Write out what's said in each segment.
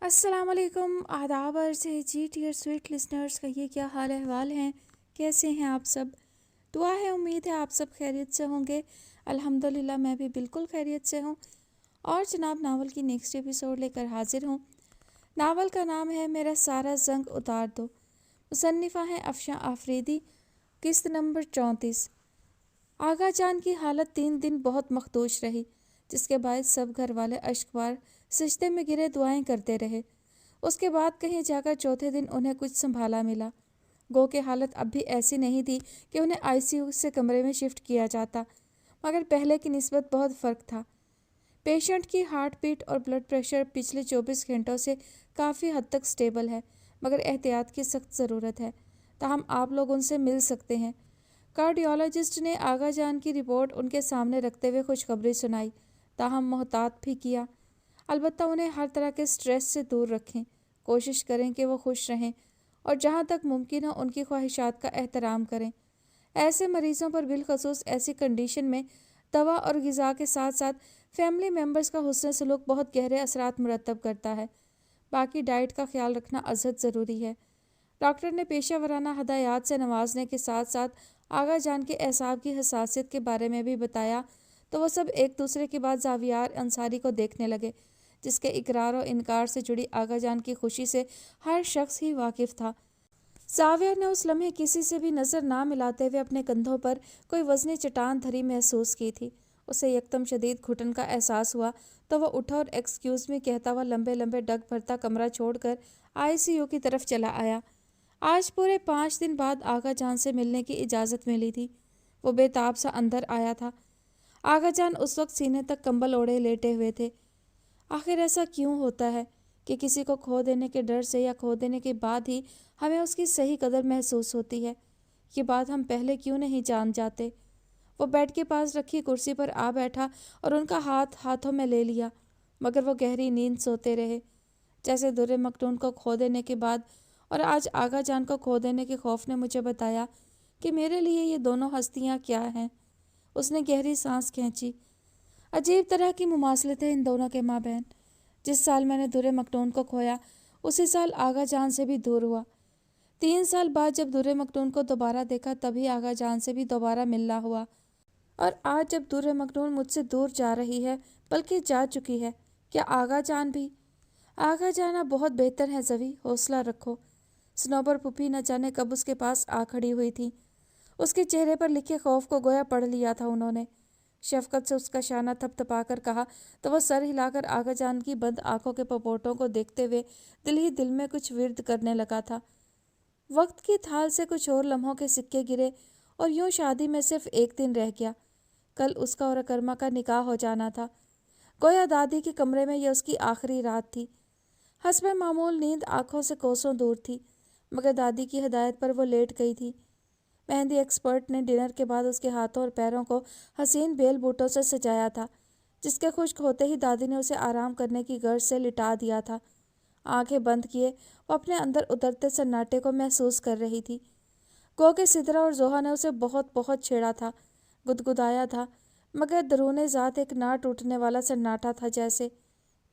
السلام علیکم، آداب عرض ہے جی ڈیئر سویٹ لسنرز کا یہ کیا حال احوال ہیں؟ کیسے ہیں آپ سب؟ دعا ہے، امید ہے آپ سب خیریت سے ہوں گے۔ الحمدللہ میں بھی بالکل خیریت سے ہوں، اور جناب ناول کی نیکسٹ ایپیسوڈ لے کر حاضر ہوں۔ ناول کا نام ہے میرا سارا زنگ اتار دو، مصنفہ ہیں افشاں آفریدی، قسط نمبر 34۔ آغا جان کی حالت 3 دن بہت مخدوش رہی، جس کے باعث سب گھر والے اشکبار سجدے میں گرے دعائیں کرتے رہے۔ اس کے بعد کہیں جا کر چوتھے دن انہیں کچھ سنبھالا ملا۔ گو کہ حالت اب بھی ایسی نہیں تھی کہ انہیں آئی سی یو سے کمرے میں شفٹ کیا جاتا، مگر پہلے کی نسبت بہت فرق تھا۔ پیشنٹ کی ہارٹ بیٹ اور بلڈ پریشر پچھلے 24 گھنٹوں سے کافی حد تک سٹیبل ہے، مگر احتیاط کی سخت ضرورت ہے۔ تاہم آپ لوگ ان سے مل سکتے ہیں۔ کارڈیولوجسٹ نے آغا جان کی رپورٹ ان کے سامنے رکھتے ہوئے خوشخبری سنائی، تاہم محتاط بھی کیا۔ البتہ انہیں ہر طرح کے سٹریس سے دور رکھیں، کوشش کریں کہ وہ خوش رہیں، اور جہاں تک ممکن ہو ان کی خواہشات کا احترام کریں۔ ایسے مریضوں پر بالخصوص ایسی کنڈیشن میں دوا اور غذا کے ساتھ ساتھ فیملی ممبرز کا حسن سلوک بہت گہرے اثرات مرتب کرتا ہے۔ باقی ڈائٹ کا خیال رکھنا ازحد ضروری ہے۔ ڈاکٹر نے پیشہ ورانہ ہدایات سے نوازنے کے ساتھ ساتھ آغا جان کے اعصاب کی حساسیت کے بارے میں بھی بتایا، تو وہ سب ایک دوسرے کے بعد زاویار انصاری کو دیکھنے لگے، جس کے اقرار و انکار سے جڑی آغا جان کی خوشی سے ہر شخص ہی واقف تھا۔ زاویہ نے اس لمحے کسی سے بھی نظر نہ ملاتے ہوئے اپنے کندھوں پر کوئی وزنی چٹان دھری محسوس کی تھی۔ اسے یکدم شدید گھٹن کا احساس ہوا تو وہ اٹھا اور ایکسکیوز می کہتا ہوا لمبے لمبے ڈگ بھرتا کمرہ چھوڑ کر آئی سی یو کی طرف چلا آیا۔ آج پورے 5 دن بعد آغا جان سے ملنے کی اجازت ملی تھی۔ وہ بے تاب سا اندر آیا تھا۔ آغا جان اس وقت سینے تک کمبل اوڑھے لیٹے ہوئے تھے۔ آخر ایسا کیوں ہوتا ہے کہ کسی کو کھو دینے کے ڈر سے یا کھو دینے کے بعد ہی ہمیں اس کی صحیح قدر محسوس ہوتی ہے؟ یہ بات ہم پہلے کیوں نہیں جان جاتے؟ وہ بیڈ کے پاس رکھی کرسی پر آ بیٹھا اور ان کا ہاتھ ہاتھوں میں لے لیا، مگر وہ گہری نیند سوتے رہے۔ جیسے در مکنون کو کھو دینے کے بعد اور آج آغا جان کو کھو دینے کے خوف نے مجھے بتایا کہ میرے لیے یہ دونوں ہستیاں کیا ہیں۔ اس نے گہری سانس کھینچی۔ عجیب طرح کی مماثلت ہے ان دونوں کے مابین۔ جس سال میں نے در مکنون کو کھویا، اسی سال آغا جان سے بھی دور ہوا۔ 3 سال بعد جب در مکنون کو دوبارہ دیکھا، تبھی آغا جان سے بھی دوبارہ ملنا ہوا۔ اور آج جب در مکنون مجھ سے دور جا رہی ہے، بلکہ جا چکی ہے، کیا آغا جان بھی؟ آغا جان اب بہت بہتر ہے زوی، حوصلہ رکھو۔ صنوبر پھوپھی نہ جانے کب اس کے پاس آ کھڑی ہوئی تھی۔ اس کے چہرے پر لکھے خوف کو گویا پڑھ لیا تھا انہوں نے۔ شفقت سے اس کا شانہ تھپ تھپا کر کہا تو وہ سر ہلا کر آغا جان کی بند آنکھوں کے پپوٹوں کو دیکھتے ہوئے دل ہی دل میں کچھ ورد کرنے لگا تھا۔ وقت کی تھال سے کچھ اور لمحوں کے سکے گرے اور یوں شادی میں صرف 1 دن رہ گیا۔ کل اس کا اور اکرما کا نکاح ہو جانا تھا۔ گویا دادی کے کمرے میں یہ اس کی آخری رات تھی۔ حسب معمول نیند آنکھوں سے کوسوں دور تھی، مگر دادی کی ہدایت پر وہ لیٹ گئی تھی۔ مہندی ایکسپرٹ نے ڈنر کے بعد اس کے ہاتھوں اور پیروں کو حسین بیل بوٹوں سے سجایا تھا، جس کے خشک ہوتے ہی دادی نے اسے آرام کرنے کی غرض سے لٹا دیا تھا۔ آنکھیں بند کیے وہ اپنے اندر اترتے سناٹے کو محسوس کر رہی تھی۔ گو کہ سدرا اور زوہا نے اسے بہت بہت چھیڑا تھا، گدگدایا تھا، مگر درون ذات ایک نہ ٹوٹنے والا سناٹا تھا جیسے۔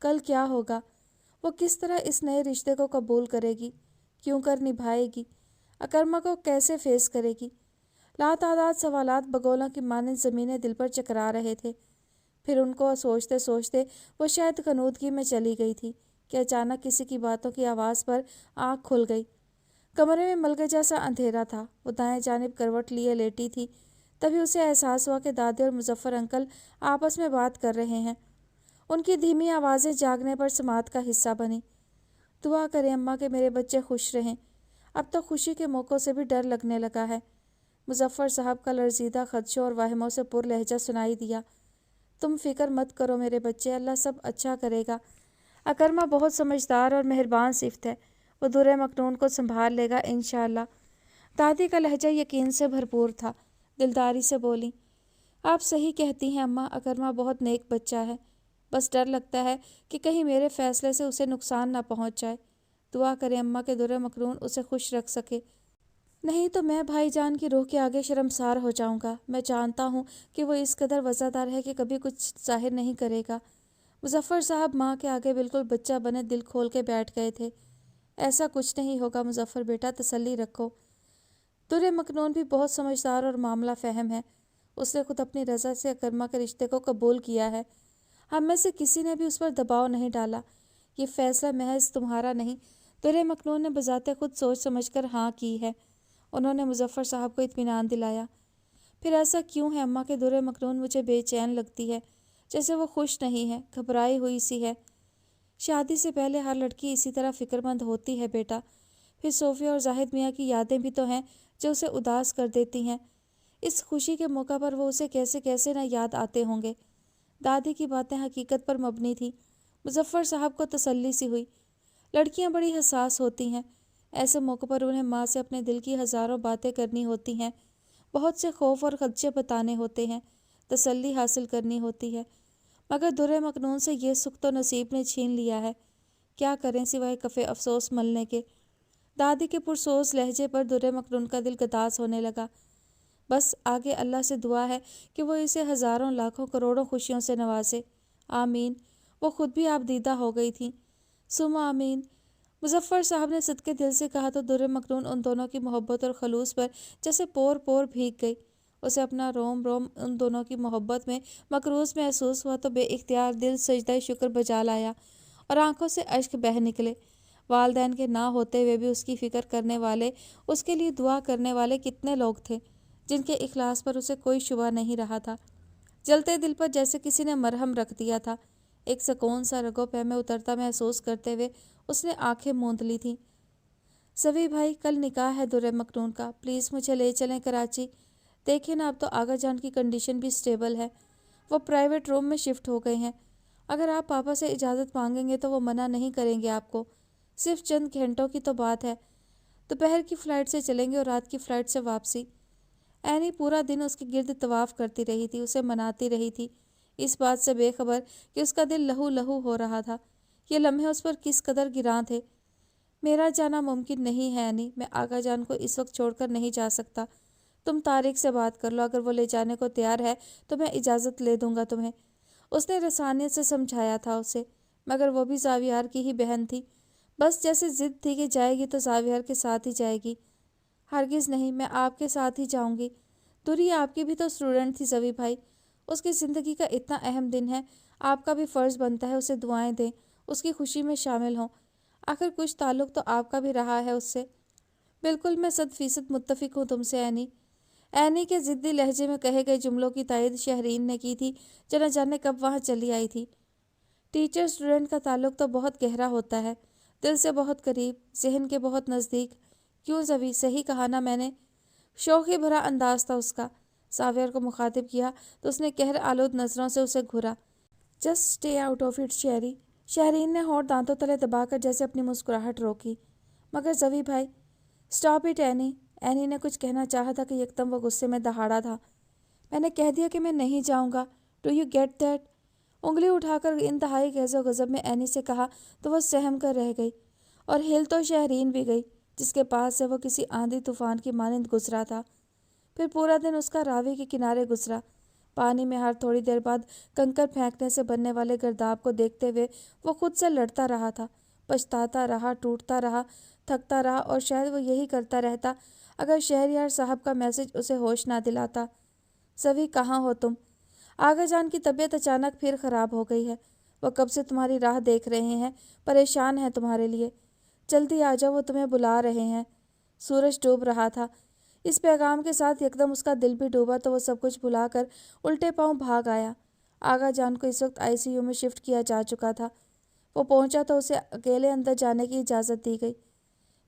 کل کیا ہوگا؟ وہ کس طرح اس نئے رشتے کو قبول کرے گی؟ کیوں کر نبھائے گی؟ اکرما کو کیسے فیس کرے گی؟ لاتعداد سوالات بگولوں کی مانند زمینیں دل پر چکرا رہے تھے۔ پھر ان کو سوچتے سوچتے وہ شاید غنودگی میں چلی گئی تھی کہ اچانک کسی کی باتوں کی آواز پر آنکھ کھل گئی۔ کمرے میں ملگا سا اندھیرا تھا۔ وہ دائیں جانب کروٹ لیے لیٹی تھی، تبھی اسے احساس ہوا کہ دادی اور مظفر انکل آپس میں بات کر رہے ہیں۔ ان کی دھیمی آوازیں جاگنے پر سماعت کا حصہ بنی۔ دعا کریں اماں کہ میرے بچے خوش رہیں۔ اب تو خوشی کے موقعوں سے بھی ڈر لگنے لگا ہے۔ مظفر صاحب کا لرزیدہ خدشوں اور واہموں سے پر لہجہ سنائی دیا۔ تم فکر مت کرو میرے بچے، اللہ سب اچھا کرے گا۔ اکرما بہت سمجھدار اور مہربان صفت ہے، وہ در مکنون کو سنبھال لے گا انشاءاللہ۔ دادی کا لہجہ یقین سے بھرپور تھا، دلداری سے بولی۔ آپ صحیح کہتی ہیں اماں، اکرما بہت نیک بچہ ہے، بس ڈر لگتا ہے کہ کہیں میرے فیصلے سے اسے نقصان نہ پہنچ جائے۔ دعا کریں اماں کہ در مکنون اسے خوش رکھ سکے، نہیں تو میں بھائی جان کی روح کے آگے شرمسار ہو جاؤں گا۔ میں جانتا ہوں کہ وہ اس قدر وفادار ہے کہ کبھی کچھ ظاہر نہیں کرے گا، مظفر صاحب ماں کے آگے بالکل بچہ بنے دل کھول کے بیٹھ گئے تھے۔ ایسا کچھ نہیں ہوگا مظفر بیٹا، تسلی رکھو۔ در مکنون بھی بہت سمجھدار اور معاملہ فہم ہے۔ اس نے خود اپنی رضا سے اکرمہ کے رشتے کو قبول کیا ہے۔ ہم میں سے کسی نے بھی اس پر دباؤ نہیں ڈالا۔ یہ فیصلہ محض تمہارا نہیں، در مکنون نے بذات خود سوچ سمجھ کر ہاں کی ہے۔ انہوں نے مظفر صاحب کو اطمینان دلایا۔ پھر ایسا کیوں ہے اماں کہ در مکنون مجھے بے چین لگتی ہے، جیسے وہ خوش نہیں ہے، گھبرائی ہوئی سی ہے۔ شادی سے پہلے ہر لڑکی اسی طرح فکر مند ہوتی ہے بیٹا۔ پھر صوفیہ اور زاہد میاں کی یادیں بھی تو ہیں جو اسے اداس کر دیتی ہیں۔ اس خوشی کے موقع پر وہ اسے کیسے کیسے نہ یاد آتے ہوں گے۔ دادی کی باتیں حقیقت پر مبنی تھیں۔ مظفر صاحب کو تسلی سی ہوئی۔ لڑکیاں بڑی حساس ہوتی ہیں، ایسے موقع پر انہیں ماں سے اپنے دل کی ہزاروں باتیں کرنی ہوتی ہیں، بہت سے خوف اور خدشے بتانے ہوتے ہیں، تسلی حاصل کرنی ہوتی ہے۔ مگر در مکنون سے یہ سکھ تو نصیب نے چھین لیا ہے۔ کیا کریں سوائے کف افسوس ملنے کے۔ دادی کے پرسوز لہجے پر در مکنون کا دل گداس ہونے لگا۔ بس آگے اللہ سے دعا ہے کہ وہ اسے ہزاروں لاکھوں کروڑوں خوشیوں سے نوازے۔ آمین۔ وہ خود بھی آپ دیدہ ہو گئی تھیں۔ ثم آمین۔ مظفر صاحب نے صدقے دل سے کہا تو در مکنون ان دونوں کی محبت اور خلوص پر جیسے پور پور بھیگ گئی۔ اسے اپنا روم روم ان دونوں کی محبت میں مقروض محسوس ہوا تو بے اختیار دل سجدہ شکر بجا لایا اور آنکھوں سے اشک بہہ نکلے۔ والدین کے نہ ہوتے ہوئے بھی اس کی فکر کرنے والے، اس کے لیے دعا کرنے والے کتنے لوگ تھے جن کے اخلاص پر اسے کوئی شبہ نہیں رہا تھا۔ جلتے دل پر جیسے کسی نے مرہم رکھ دیا تھا۔ ایک سکون سا رگوں پہ میں اترتا محسوس کرتے ہوئے اس نے آنکھیں موند لی تھیں۔ زوی بھائی، کل نکاح ہے در مکنون کا، پلیز مجھے لے چلیں کراچی۔ دیکھیں نا، اب تو آغا جان کی کنڈیشن بھی سٹیبل ہے، وہ پرائیویٹ روم میں شفٹ ہو گئے ہیں۔ اگر آپ پاپا سے اجازت مانگیں گے تو وہ منع نہیں کریں گے آپ کو۔ صرف چند گھنٹوں کی تو بات ہے، دوپہر کی فلائٹ سے چلیں گے اور رات کی فلائٹ سے واپسی۔ اینی پورا دن اس کے گرد طواف کرتی رہی تھی، اسے مناتی رہی تھی، اس بات سے بے خبر کہ اس کا دل لہو لہو ہو رہا تھا۔ یہ لمحے اس پر کس قدر گراں تھے۔ میرا جانا ممکن نہیں ہے اینی، میں آغا جان کو اس وقت چھوڑ کر نہیں جا سکتا۔ تم طارق سے بات کر لو، اگر وہ لے جانے کو تیار ہے تو میں اجازت لے دوں گا تمہیں۔ اس نے رسانیت سے سمجھایا تھا اسے، مگر وہ بھی زاویار کی ہی بہن تھی۔ بس جیسے ضد تھی کہ جائے گی تو زاویار کے ساتھ ہی جائے گی۔ ہرگز نہیں، میں آپ کے ساتھ ہی جاؤں گی۔ دوری آپ کی بھی تو اسٹوڈنٹ تھی زوی بھائی، اس کی زندگی کا اتنا اہم دن ہے، آپ کا بھی فرض بنتا ہے اسے دعائیں دیں، اس کی خوشی میں شامل ہوں۔ آخر کچھ تعلق تو آپ کا بھی رہا ہے اس سے۔ بالکل، میں 100% متفق ہوں تم سے اینی۔ اینی کے ضدی لہجے میں کہے گئے جملوں کی تائید شہرین نے کی تھی جو نہ جانے کب وہاں چلی آئی تھی۔ ٹیچر اسٹوڈنٹ کا تعلق تو بہت گہرا ہوتا ہے، دل سے بہت قریب، ذہن کے بہت نزدیک۔ کیوں زوی، صحیح کہا نا میں نے؟ شوخی بھرا انداز تھا اس کا۔ زاویار کو مخاطب کیا تو اس نے قہر آلود نظروں سے اسے گھورا۔ Just stay out of it Shehri. Shehrin نے ہونٹ دانتوں تلے دبا کر جیسے اپنی مسکراہٹ روکی۔ مگر زوی بھائی۔ Stop it any. اینی نے کچھ کہنا چاہا تھا کہ یکدم وہ غصے میں دہاڑا تھا۔ میں نے کہہ دیا کہ میں نہیں جاؤں گا، ڈو یو گیٹ دیٹ؟ انگلی اٹھا کر انتہائی غیظ و غضب میں اینی سے کہا تو وہ سہم کر رہ گئی، اور ہل تو شہرین بھی گئی جس کے پاس سے وہ کسی آندھی طوفان کی مانند گزرا تھا۔ پھر پورا دن اس کا راوی کے کنارے گزرا۔ پانی میں ہر تھوڑی دیر بعد کنکر پھینکنے سے بننے والے گرداب کو دیکھتے ہوئے وہ خود سے لڑتا رہا تھا، پچھتاتا رہا، ٹوٹتا رہا، تھکتا رہا، اور شاید وہ یہی کرتا رہتا اگر شہریار صاحب کا میسج اسے ہوش نہ دلاتا۔ زوی، کہاں ہو تم؟ آغا جان کی طبیعت اچانک پھر خراب ہو گئی ہے، وہ کب سے تمہاری راہ دیکھ رہے ہیں، پریشان ہیں تمہارے لیے، جلدی آ جاؤ، وہ تمہیں بلا رہے ہیں۔ سورج ڈوب رہا تھا۔ اس پیغام کے ساتھ یکدم اس کا دل بھی ڈوبا تو وہ سب کچھ بھلا کر الٹے پاؤں بھاگ آیا۔ آغا جان کو اس وقت ICU میں شفٹ کیا جا چکا تھا۔ وہ پہنچا تو اسے اکیلے اندر جانے کی اجازت دی گئی۔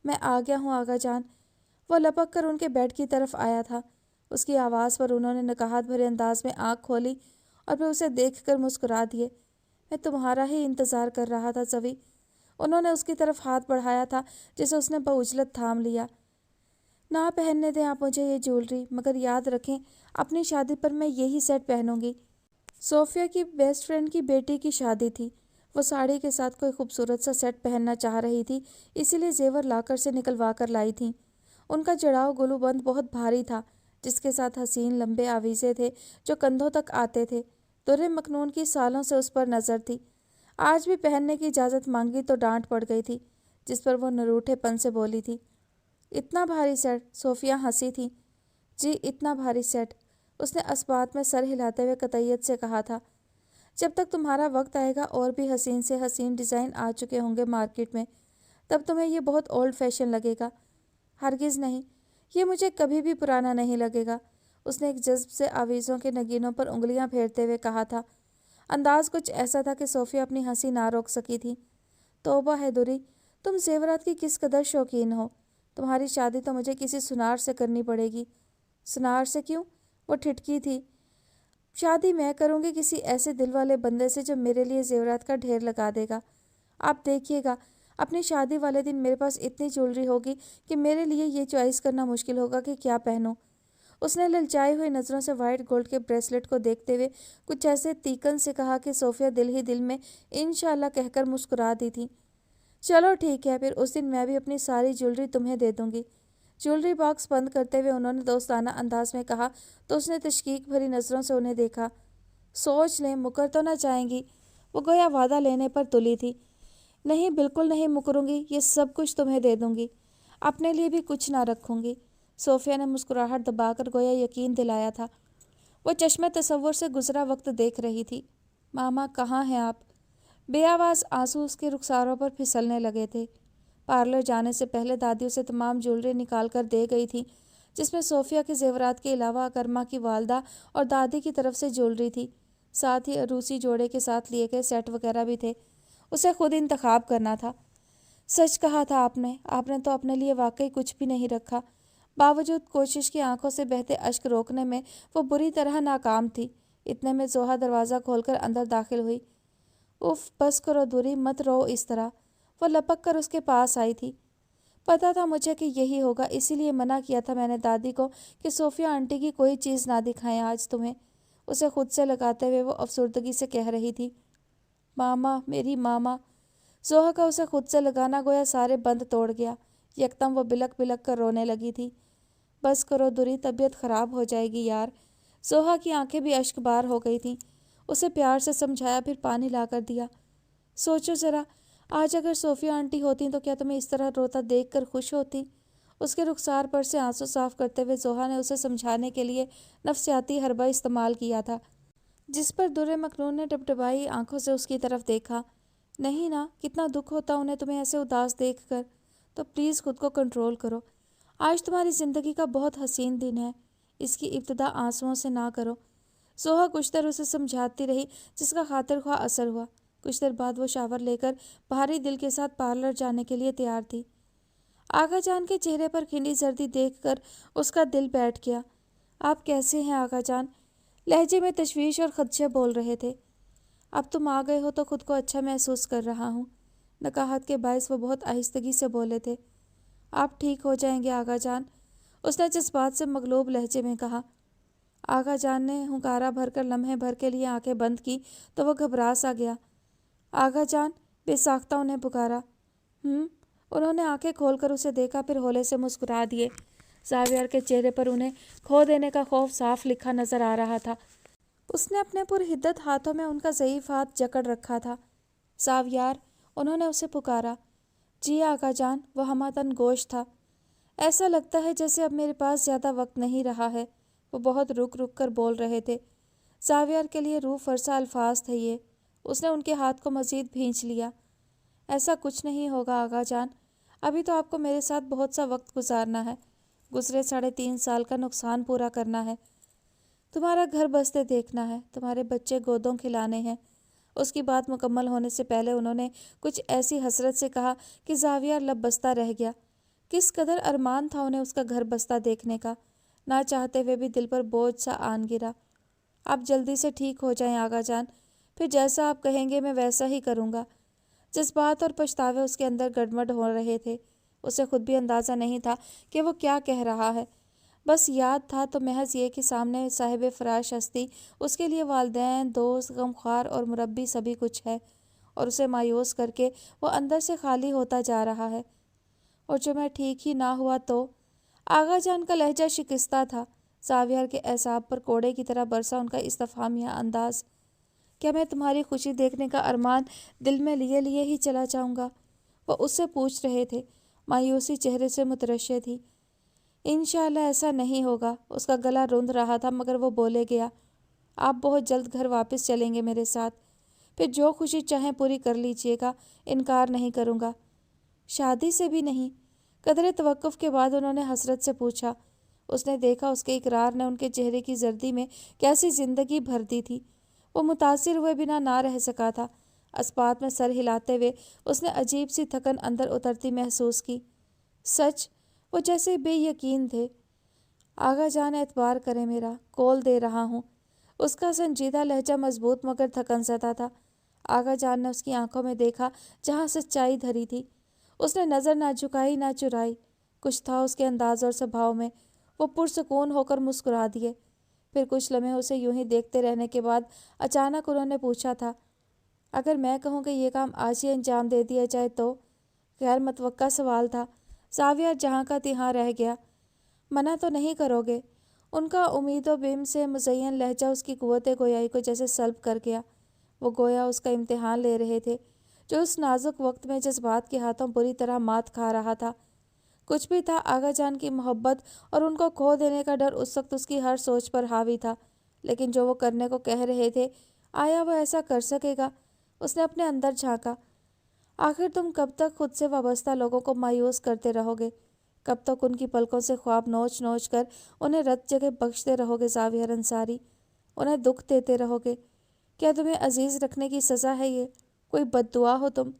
میں آ گیا ہوں آغا جان۔ وہ لپک کر ان کے بیڈ کی طرف آیا تھا۔ اس کی آواز پر انہوں نے نکہت بھرے انداز میں آنکھ کھولی اور پھر اسے دیکھ کر مسکرا دیے۔ میں تمہارا ہی انتظار کر رہا تھا زوی۔ انہوں نے اس کی طرف ہاتھ بڑھایا تھا جسے اس نے بعجلت تھام لیا۔ نہ پہننے دیں آپ مجھے یہ جیولری، مگر یاد رکھیں اپنی شادی پر میں یہی سیٹ پہنوں گی۔ صوفیہ کی بیسٹ فرینڈ کی بیٹی کی شادی تھی۔ وہ ساڑی کے ساتھ کوئی خوبصورت سا سیٹ پہننا چاہ رہی تھی، اسی لیے زیور لاکر سے نکلوا کر لائی تھیں۔ ان کا جڑاؤ گلو بند بہت بھاری تھا، جس کے ساتھ حسین لمبے آویزے تھے جو کندھوں تک آتے تھے۔ در مکنون کی سالوں سے اس پر نظر تھی۔ آج بھی پہننے کی اجازت مانگی تو ڈانٹ پڑ گئی تھی، جس پر وہ نروٹھے پن سے بولی تھی، اتنا بھاری سیٹ؟ صوفیہ ہنسی تھی۔ جی اتنا بھاری سیٹ، اس نے اسبات میں سر ہلاتے ہوئے قطعیت سے کہا تھا۔ جب تک تمہارا وقت آئے گا اور بھی حسین سے حسین ڈیزائن آ چکے ہوں گے مارکیٹ میں، تب تمہیں یہ بہت اولڈ فیشن لگے گا۔ ہرگز نہیں، یہ مجھے کبھی بھی پرانا نہیں لگے گا، اس نے ایک جذب سے آویزوں کے نگینوں پر انگلیاں پھیرتے ہوئے کہا تھا۔ انداز کچھ ایسا تھا کہ صوفیہ اپنی ہنسی نہ روک سکی تھی۔ توبہ ہے دوری، تم زیورات کی کس قدر شوقین ہو۔ تمہاری شادی تو مجھے کسی سنار سے کرنی پڑے گی۔ سنار سے کیوں؟ وہ ٹھٹکی تھی۔ شادی میں کروں گی کسی ایسے دل والے بندے سے جو میرے لیے زیورات کا ڈھیر لگا دے گا۔ آپ دیکھیے گا، اپنی شادی والے دن میرے پاس اتنی جولری ہوگی کہ میرے لیے یہ چوائس کرنا مشکل ہوگا کہ کیا پہنوں۔ اس نے للچائی ہوئی نظروں سے وائٹ گولڈ کے بریسلٹ کو دیکھتے ہوئے کچھ ایسے تیکن سے کہا کہ صوفیہ دل ہی دل میں انشاءاللہ کہہ کر مسکرا دی تھی۔ چلو ٹھیک ہے، پھر اس دن میں بھی اپنی ساری جولری تمہیں دے دوں گی۔ جولری باکس بند کرتے ہوئے انہوں نے دوستانہ انداز میں کہا تو اس نے تشکیک بھری نظروں سے انہیں دیکھا۔ سوچ لیں، مکر تو نہ جائیں گی؟ وہ گویا وعدہ لینے پر تلی تھی۔ نہیں، بالکل نہیں مکروں گی، یہ سب کچھ تمہیں دے دوں گی، اپنے لیے بھی کچھ نہ رکھوں گی۔ صوفیہ نے مسکراہٹ دبا کر گویا یقین دلایا تھا۔ وہ چشمے تصور سے گزرا وقت دیکھ رہی تھی۔ ماما کہاں ہیں آپ؟ بے آواز آنسو اس کے رخساروں پر پھسلنے لگے تھے۔ پارلر جانے سے پہلے دادی اسے تمام جولری نکال کر دے گئی تھی، جس میں صوفیہ کے زیورات کے علاوہ اکرمہ کی والدہ اور دادی کی طرف سے جولری تھی، ساتھ ہی عروسی جوڑے کے ساتھ لیے گئے سیٹ وغیرہ بھی تھے۔ اسے خود انتخاب کرنا تھا۔ سچ کہا تھا آپ نے تو اپنے لیے واقعی کچھ بھی نہیں رکھا۔ باوجود کوشش کی آنکھوں سے بہتے اشک روکنے میں وہ بری طرح ناکام تھی۔ اتنے میں زوہا دروازہ کھول کر اندر داخل ہوئی۔ اف بس کرو دوری، مت رو اس طرح۔ وہ لپک کر اس کے پاس آئی تھی۔ پتا تھا مجھے کہ یہی ہوگا، اسی لیے منع کیا تھا میں نے دادی کو کہ صوفیہ آنٹی کی کوئی چیز نہ دکھائیں آج تمہیں۔ اسے خود سے لگاتے ہوئے وہ افسردگی سے کہہ رہی تھی۔ ماما، میری ماما۔ زوہا کا اسے خود سے لگانا گویا سارے بند توڑ گیا۔ یکدم وہ بلک بلک کر رونے لگی تھی۔ بس کرو دوری، طبیعت خراب ہو جائے گی یار۔ زوہا کی آنکھیں بھی اشک بار ہو گئی تھیں۔ اسے پیار سے سمجھایا، پھر پانی لا کر دیا۔ سوچو ذرا، آج اگر صوفیہ آنٹی ہوتی تو کیا تمہیں اس طرح روتا دیکھ کر خوش ہوتی؟ اس کے رخسار پر سے آنسو صاف کرتے ہوئے زوہا نے اسے سمجھانے کے لیے نفسیاتی حربہ استعمال کیا تھا، جس پر در مکنون نے ڈبڈبائی آنکھوں سے اس کی طرف دیکھا۔ نہیں نا، کتنا دکھ ہوتا انہیں تمہیں ایسے اداس دیکھ کر، تو پلیز خود کو کنٹرول کرو۔ آج تمہاری زندگی کا بہت حسین دن ہے، اس کی ابتدا آنسوؤں سے نہ کرو۔ زوہا کچھ دیر اسے سمجھاتی رہی، جس کا خاطر خواہ اثر ہوا۔ کچھ دیر بعد وہ شاور لے کر بھاری دل کے ساتھ پارلر جانے کے لیے تیار تھی۔ آغا جان کے چہرے پر کھنڈی زردی دیکھ کر اس کا دل بیٹھ گیا۔ آپ کیسے ہیں آغا جان؟ لہجے میں تشویش اور خدشے بول رہے تھے۔ اب تم آ گئے ہو تو خود کو اچھا محسوس کر رہا ہوں۔ نکاہت کے باعث وہ بہت آہستگی سے بولے تھے۔ آپ ٹھیک ہو جائیں گے آغا جان، اس نے جذبات سے مغلوب لہجے میں کہا۔ آغا جان نے ہنکارا بھر کر لمحے بھر کے لیے آنکھیں بند کی تو وہ گھبرا سا گیا۔ آغا جان، بے ساختہ انہیں پکارا۔ انہوں نے آنکھیں کھول کر اسے دیکھا، پھر ہولے سے مسکرا دیے۔ زاویار کے چہرے پر انہیں کھو دینے کا خوف صاف لکھا نظر آ رہا تھا۔ اس نے اپنے پرحدت ہاتھوں میں ان کا ضعیف ہاتھ جکڑ رکھا تھا۔ زاویار، انہوں نے اسے پکارا۔ جی آغا جان، وہ ہمہ گوش تھا۔ ایسا لگتا ہے جیسے اب میرے پاس زیادہ وقت نہیں رہا ہے، وہ بہت رک رک کر بول رہے تھے۔ زاویار کے لیے روح فرسا الفاظ تھے یہ۔ اس نے ان کے ہاتھ کو مزید بھینچ لیا۔ ایسا کچھ نہیں ہوگا آغا جان، ابھی تو آپ کو میرے ساتھ بہت سا وقت گزارنا ہے، گزرے 3.5 سال کا نقصان پورا کرنا ہے، تمہارا گھر بستے دیکھنا ہے، تمہارے بچے گودوں کھلانے ہیں۔ اس کی بات مکمل ہونے سے پہلے انہوں نے کچھ ایسی حسرت سے کہا کہ زاویار لب بستہ رہ گیا۔ کس قدر ارمان تھا انہیں اس کا گھر بستہ دیکھنے کا، نہ چاہتے ہوئے بھی دل پر بوجھ سا آن گرا۔ آپ جلدی سے ٹھیک ہو جائیں آغا جان، پھر جیسا آپ کہیں گے میں ویسا ہی کروں گا۔ جذبات اور پچھتاوے اس کے اندر گڈمڈ ہو رہے تھے۔ اسے خود بھی اندازہ نہیں تھا کہ وہ کیا کہہ رہا ہے، بس یاد تھا تو محض یہ کہ سامنے صاحب فراش ہستی، اس کے لیے والدین، دوست، غمخوار اور مربی سبھی کچھ ہے، اور اسے مایوس کر کے وہ اندر سے خالی ہوتا جا رہا ہے۔ اور جو میں ٹھیک ہی نہ ہوا تو؟ آغا جان کا لہجہ شکستہ تھا۔ زاویار کے اعصاب پر کوڑے کی طرح برسا ان کا استفہامیہ انداز۔ کیا میں تمہاری خوشی دیکھنے کا ارمان دل میں لیے لیے ہی چلا جاؤں گا؟ وہ اس سے پوچھ رہے تھے، مایوسی چہرے سے مترشح تھی۔ انشاءاللہ ایسا نہیں ہوگا۔ اس کا گلا روند رہا تھا مگر وہ بولے گیا، آپ بہت جلد گھر واپس چلیں گے میرے ساتھ، پھر جو خوشی چاہیں پوری کر لیجئے گا، انکار نہیں کروں گا۔ شادی سے بھی نہیں؟ قدرے توقف کے بعد انہوں نے حسرت سے پوچھا۔ اس نے دیکھا اس کے اقرار نے ان کے چہرے کی زردی میں کیسی زندگی بھر دی تھی۔ وہ متاثر ہوئے بنا نہ رہ سکا تھا۔ اسپات میں سر ہلاتے ہوئے اس نے عجیب سی تھکن اندر اترتی محسوس کی۔ سچ؟ وہ جیسے بے یقین تھے۔ آغا جان اعتبار کریں میرا، کول دے رہا ہوں۔ اس کا سنجیدہ لہجہ مضبوط مگر تھکن زدہ تھا۔ آغا جان نے اس کی آنکھوں میں دیکھا جہاں سچائی دھری تھی۔ اس نے نظر نہ جھکائی نہ چرائی۔ کچھ تھا اس کے انداز اور سبھاؤ میں۔ وہ پرسکون ہو کر مسکرا دیے۔ پھر کچھ لمحے اسے یوں ہی دیکھتے رہنے کے بعد اچانک انہوں نے پوچھا تھا، اگر میں کہوں کہ یہ کام آج ہی انجام دے دیا جائے تو؟ غیر متوقع سوال تھا۔ زاویہ جہاں کا تہاں رہ گیا۔ منع تو نہیں کرو گے؟ ان کا امید و بیم سے مزین لہجہ اس کی قوت گویائی کو جیسے سلب کر گیا۔ وہ گویا اس کا امتحان لے رہے تھے جو اس نازک وقت میں جذبات کے ہاتھوں بری طرح مات کھا رہا تھا۔ کچھ بھی تھا، آغا جان کی محبت اور ان کو کھو دینے کا ڈر اس وقت اس کی ہر سوچ پر حاوی تھا، لیکن جو وہ کرنے کو کہہ رہے تھے، آیا وہ ایسا کر سکے گا؟ اس نے اپنے اندر جھانکا۔ آخر تم کب تک خود سے وابستہ لوگوں کو مایوس کرتے رہو گے؟ کب تک ان کی پلکوں سے خواب نوچ نوچ کر انہیں رت جگہ بخشتے رہو گے زاویہ انصاری؟ انہیں دکھ دیتے رہو گے؟ کیا تمہیں عزیز رکھنے کی سزا ہے یہ؟ کوئی بد دعا ہو تم؟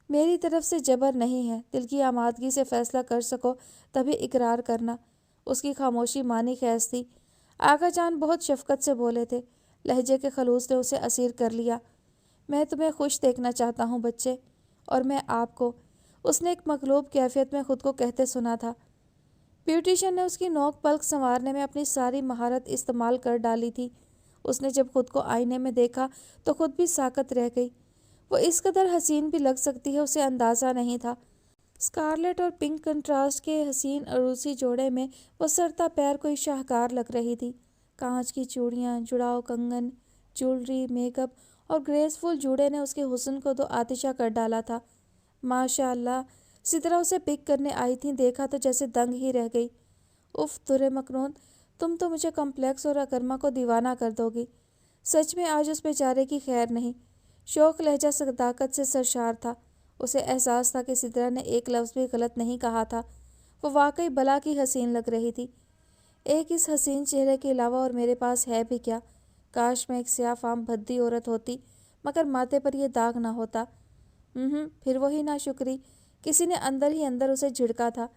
میری طرف سے جبر نہیں ہے، دل کی آمادگی سے فیصلہ کر سکو تبھی اقرار کرنا۔ اس کی خاموشی معنی خیز تھی۔ آغا جان بہت شفقت سے بولے تھے، لہجے کے خلوص نے اسے اسیر کر لیا۔ میں تمہیں خوش دیکھنا چاہتا ہوں بچے، اور میں آپ کو، اس نے ایک مغلوب کیفیت میں خود کو کہتے سنا تھا۔ بیوٹیشن نے اس کی نوک پلک سنوارنے میں اپنی ساری مہارت استعمال کر ڈالی تھی۔ اس نے جب خود کو آئینے میں دیکھا تو خود بھی ساکت رہ گئی۔ وہ اس قدر حسین بھی لگ سکتی ہے اسے اندازہ نہیں تھا۔ اسکارلیٹ اور پنک کنٹراسٹ کے حسین عروسی جوڑے میں وہ سرتا پیر کوئی شاہکار لگ رہی تھی۔ کانچ کی چوڑیاں، جڑاؤ کنگن، جولری، میک اپ اور گریسفل جوڑے نے اس کے حسن کو تو آتشہ کر ڈالا تھا۔ ماشاء اللہ، سترہ اسے پک کرنے آئی تھیں، دیکھا تو جیسے دنگ ہی رہ گئی۔ اف درِ مکنون، تم تو مجھے کمپلیکس اور اکرما کو دیوانہ کر دو گی۔ سچ میں آج اس بیچارے کی خیر نہیں۔ شوق لہجہ صداقت سے سرشار تھا۔ اسے احساس تھا کہ سترہ نے ایک لفظ بھی غلط نہیں کہا تھا۔ وہ واقعی بلا کی حسین لگ رہی تھی۔ ایک اس حسین چہرے کے علاوہ اور میرے پاس ہے بھی کیا؟ کاش میں ایک سیاہ فام بھدی عورت ہوتی، مگر ماتھے پر یہ داغ نہ ہوتا۔ پھر وہی ناشکری، کسی نے اندر ہی اندر اسے جھڑکا تھا۔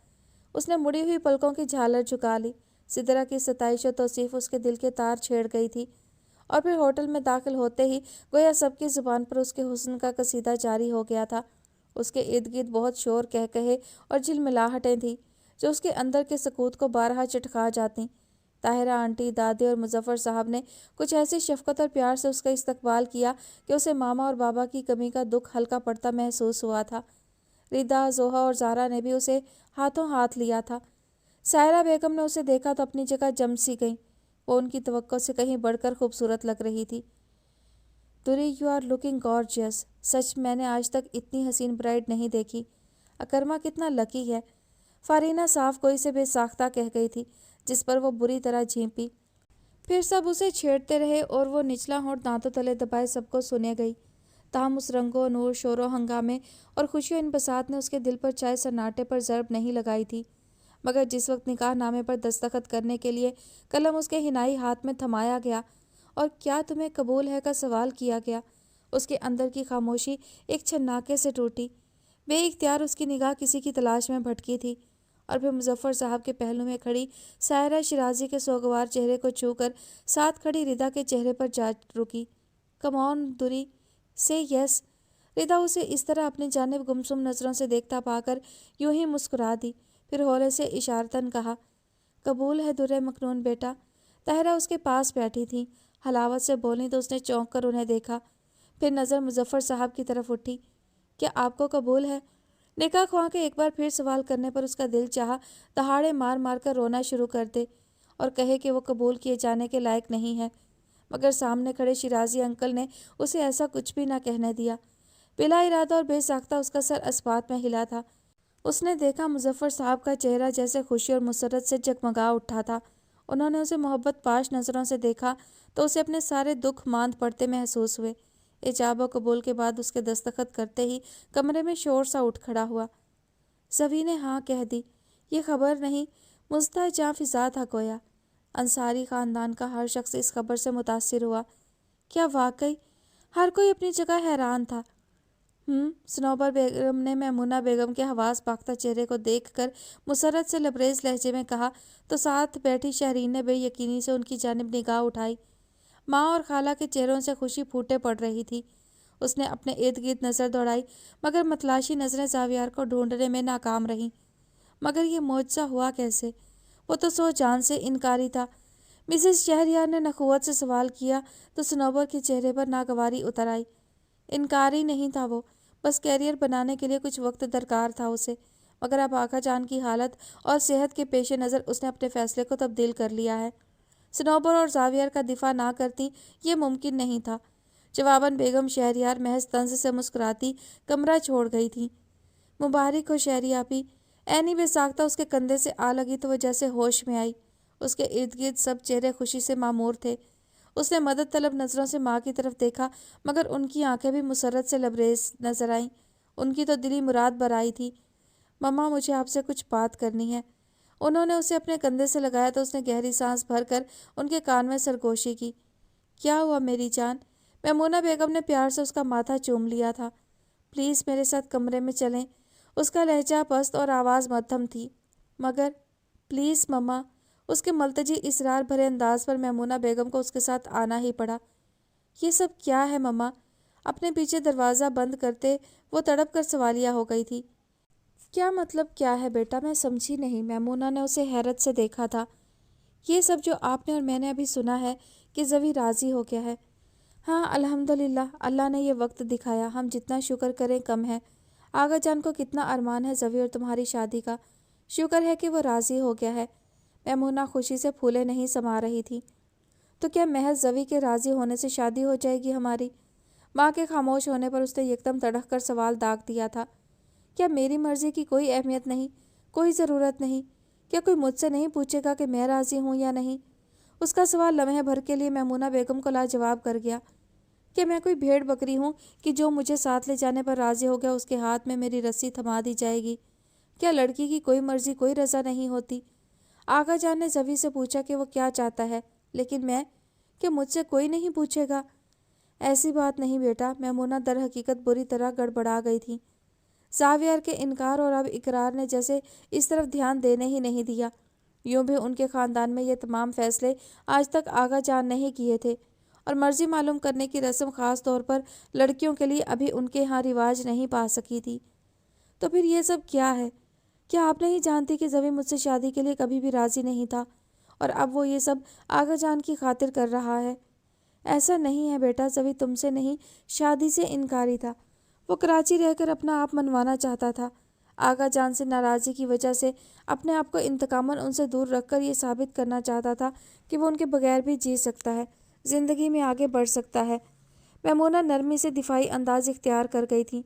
اس نے مڑی ہوئی پلکوں کی جھالر جھکا لی۔ سترہ کی ستائش و توصیف اس کے دل کے تار چھیڑ گئی تھی، اور پھر ہوٹل میں داخل ہوتے ہی گویا سب کی زبان پر اس کے حسن کا قصیدہ جاری ہو گیا تھا۔ اس کے ارد گرد بہت شور کہے اور جھلملاہٹیں تھیں جو اس کے اندر کے سکوت کو بارہا چٹکا جاتیں۔ طاہرہ آنٹی، دادے اور مظفر صاحب نے کچھ ایسی شفقت اور پیار سے اس کا استقبال کیا کہ اسے ماما اور بابا کی کمی کا دکھ ہلکا پڑتا محسوس ہوا تھا۔ ردا، زوہا اور زارا نے بھی اسے ہاتھوں ہاتھ لیا تھا۔ سائرہ بیگم نے اسے دیکھا تو اپنی جگہ جم سی گئیں۔ وہ ان کی توقع سے کہیں بڑھ کر خوبصورت لگ رہی تھی۔ دوری، یو آر لکنگ گارجیس۔ سچ میں نے آج تک اتنی حسین برائڈ نہیں دیکھی۔ اکرما کتنا لکی ہے، فارینہ صاف گوئی سے بے ساختہ کہہ گئی تھی، جس پر وہ بری طرح جھینپی۔ پھر سب اسے چھیڑتے رہے اور وہ نچلا ہونٹ دانتوں تلے دبائے سب کو سنے گئی۔ تاہم اس رنگ و نور، شور و ہنگامے اور خوشی و انبساط نے اس کے دل پر چائے سناٹے پر ضرب نہیں لگائی تھی۔ مگر جس وقت نکاح نامے پر دستخط کرنے کے لیے قلم اس کے حنائی ہاتھ میں تھمایا گیا اور کیا تمہیں قبول ہے کا سوال کیا گیا، اس کے اندر کی خاموشی ایک چھناکے سے ٹوٹی۔ بے اختیار اس کی نگاہ کسی کی تلاش میں بھٹکی تھی، اور پھر مظفر صاحب کے پہلو میں کھڑی سائرہ شیرازی کے سوگوار چہرے کو چھو کر ساتھ کھڑی ردا کے چہرے پر جا رکی۔ کم آن دوری، سے یس۔ ردا اسے اس طرح اپنی جانب گمسم نظروں سے دیکھتا پا کر یوں ہی مسکرا دی، پھر ہولے سے اشارتاً کہا، قبول ہے درِ مکنون بیٹا۔ طاہرہ اس کے پاس بیٹھی تھیں، حلاوت سے بولیں تو اس نے چونک کر انہیں دیکھا، پھر نظر مظفر صاحب کی طرف اٹھی۔ کیا آپ کو قبول ہے؟ نکاح خواہ کے ایک بار پھر سوال کرنے پر اس کا دل چاہا دہاڑے مار مار کر رونا شروع کر دے اور کہے کہ وہ قبول کیے جانے کے لائق نہیں ہے، مگر سامنے کھڑے شیرازی انکل نے اسے ایسا کچھ بھی نہ کہنے دیا۔ بلا ارادہ اور بے ساختہ اس کا سر اسبات میں ہلا تھا۔ اس نے دیکھا مظفر صاحب کا چہرہ جیسے خوشی اور مسرت سے جگمگا اٹھا تھا۔ انہوں نے اسے محبت پاش نظروں سے دیکھا تو اسے اپنے سارے دکھ ماند پڑتے محسوس ہوئے۔ ایجاب و قبول کے بعد اس کے دستخط کرتے ہی کمرے میں شور سا اٹھ کھڑا ہوا۔ زوی نے ہاں کہہ دی۔ یہ خبر نہیں، مزدہ جاں فضا تھا گویا۔ انصاری خاندان کا ہر شخص اس خبر سے متاثر ہوا۔ کیا واقعی؟ ہر کوئی اپنی جگہ حیران تھا۔ صنوبر بیگم نے میمونہ بیگم کے حواس باختہ چہرے کو دیکھ کر مسرت سے لبریز لہجے میں کہا تو ساتھ بیٹھی شہرین نے بے یقینی سے ان کی جانب نگاہ اٹھائی۔ ماں اور خالہ کے چہروں سے خوشی پھوٹے پڑ رہی تھی۔ اس نے اپنے ارد گرد نظر دوڑائی مگر متلاشی نظریں زاویار کو ڈھونڈنے میں ناکام رہیں۔ مگر یہ معجزہ ہوا کیسے؟ وہ تو سو جان سے انکاری تھا۔ مسز شہریار نے نخوت سے سوال کیا تو صنوبر کے چہرے پر ناگواری اتر آئی۔ انکاری نہیں تھا وہ، بس کیریئر بنانے کے لیے کچھ وقت درکار تھا اسے، مگر اب آقا جان کی حالت اور صحت کے پیش نظر اس نے اپنے فیصلے کو تبدیل کر لیا ہے۔ صنوبر اور زاویار کا دفاع نہ کرتی یہ ممکن نہیں تھا۔ جواباً بیگم شہریار محض طنز سے مسکراتی کمرہ چھوڑ گئی تھی۔ مبارک ہو شہری آپی۔ عینی بے ساختہ اس کے کندھے سے آ لگی تو وہ جیسے ہوش میں آئی۔ اس کے ارد گرد سب چہرے خوشی سے معمور تھے۔ اس نے مدد طلب نظروں سے ماں کی طرف دیکھا مگر ان کی آنکھیں بھی مسرت سے لبریز نظر آئیں۔ ان کی تو دلی مراد برائی تھی۔ مما مجھے آپ سے کچھ بات کرنی ہے۔ انہوں نے اسے اپنے کندھے سے لگایا تو اس نے گہری سانس بھر کر ان کے کان میں سرگوشی کی۔ کیا ہوا میری جان؟ میمونہ بیگم نے پیار سے اس کا ماتھا چوم لیا تھا۔ پلیز میرے ساتھ کمرے میں چلیں۔ اس کا لہجہ پست اور آواز مدھم تھی۔ مگر پلیز مما۔ اس کے ملتجی اصرار بھرے انداز پر میمونہ بیگم کو اس کے ساتھ آنا ہی پڑا۔ یہ سب کیا ہے مما؟ اپنے پیچھے دروازہ بند کرتے وہ تڑپ کر سوالیہ ہو گئی تھی۔ کیا مطلب کیا ہے بیٹا؟ میں سمجھی نہیں۔ میمونہ نے اسے حیرت سے دیکھا تھا۔ یہ سب جو آپ نے اور میں نے ابھی سنا ہے کہ زوی راضی ہو گیا ہے۔ ہاں الحمدللہ، اللہ نے یہ وقت دکھایا، ہم جتنا شکر کریں کم ہے۔ آغا جان کو کتنا ارمان ہے زوی اور تمہاری شادی کا، شکر ہے کہ وہ راضی ہو گیا ہے۔ میمونہ خوشی سے پھولے نہیں سما رہی تھی۔ تو کیا محض زوی کے راضی ہونے سے شادی ہو جائے گی ہماری؟ ماں کے خاموش ہونے پر اس نے یکدم تڑک کر سوال داغ دیا تھا۔ کیا میری مرضی کی کوئی اہمیت نہیں، کوئی ضرورت نہیں؟ کیا کوئی مجھ سے نہیں پوچھے گا کہ میں راضی ہوں یا نہیں؟ اس کا سوال لمحے بھر کے لیے میمونہ بیگم کو لاجواب کر گیا۔ کیا میں کوئی بھیڑ بکری ہوں کہ جو مجھے ساتھ لے جانے پر راضی ہو گیا اس کے ہاتھ میں میری رسی تھما دی جائے گی؟ کیا لڑکی کی کوئی مرضی کوئی رضا نہیں ہوتی؟ آغا جان نے زوی سے پوچھا کہ وہ کیا چاہتا ہے، لیکن میں، کہ مجھ سے کوئی نہیں پوچھے گا؟ ایسی بات نہیں بیٹا۔ میمونہ در حقیقت بری طرح گڑبڑا گئی تھی۔ زاویار کے انکار اور اب اقرار نے جیسے اس طرف دھیان دینے ہی نہیں دیا۔ یوں بھی ان کے خاندان میں یہ تمام فیصلے آج تک آغا جان نے ہی کیے تھے، اور مرضی معلوم کرنے کی رسم خاص طور پر لڑکیوں کے لیے ابھی ان کے ہاں رواج نہیں پا سکی تھی۔ تو پھر یہ سب کیا ہے؟ کیا آپ نہیں جانتی کہ زوی مجھ سے شادی کے لیے کبھی بھی راضی نہیں تھا، اور اب وہ یہ سب آغا جان کی خاطر کر رہا ہے؟ ایسا نہیں ہے بیٹا، زوی تم سے نہیں، شادی سے انکاری تھا۔ وہ کراچی رہ کر اپنا آپ منوانا چاہتا تھا۔ آغا جان سے ناراضی کی وجہ سے اپنے آپ کو انتقاماً ان سے دور رکھ کر یہ ثابت کرنا چاہتا تھا کہ وہ ان کے بغیر بھی جی سکتا ہے، زندگی میں آگے بڑھ سکتا ہے۔ میمونہ نرمی سے دفاعی انداز اختیار کر گئی تھی۔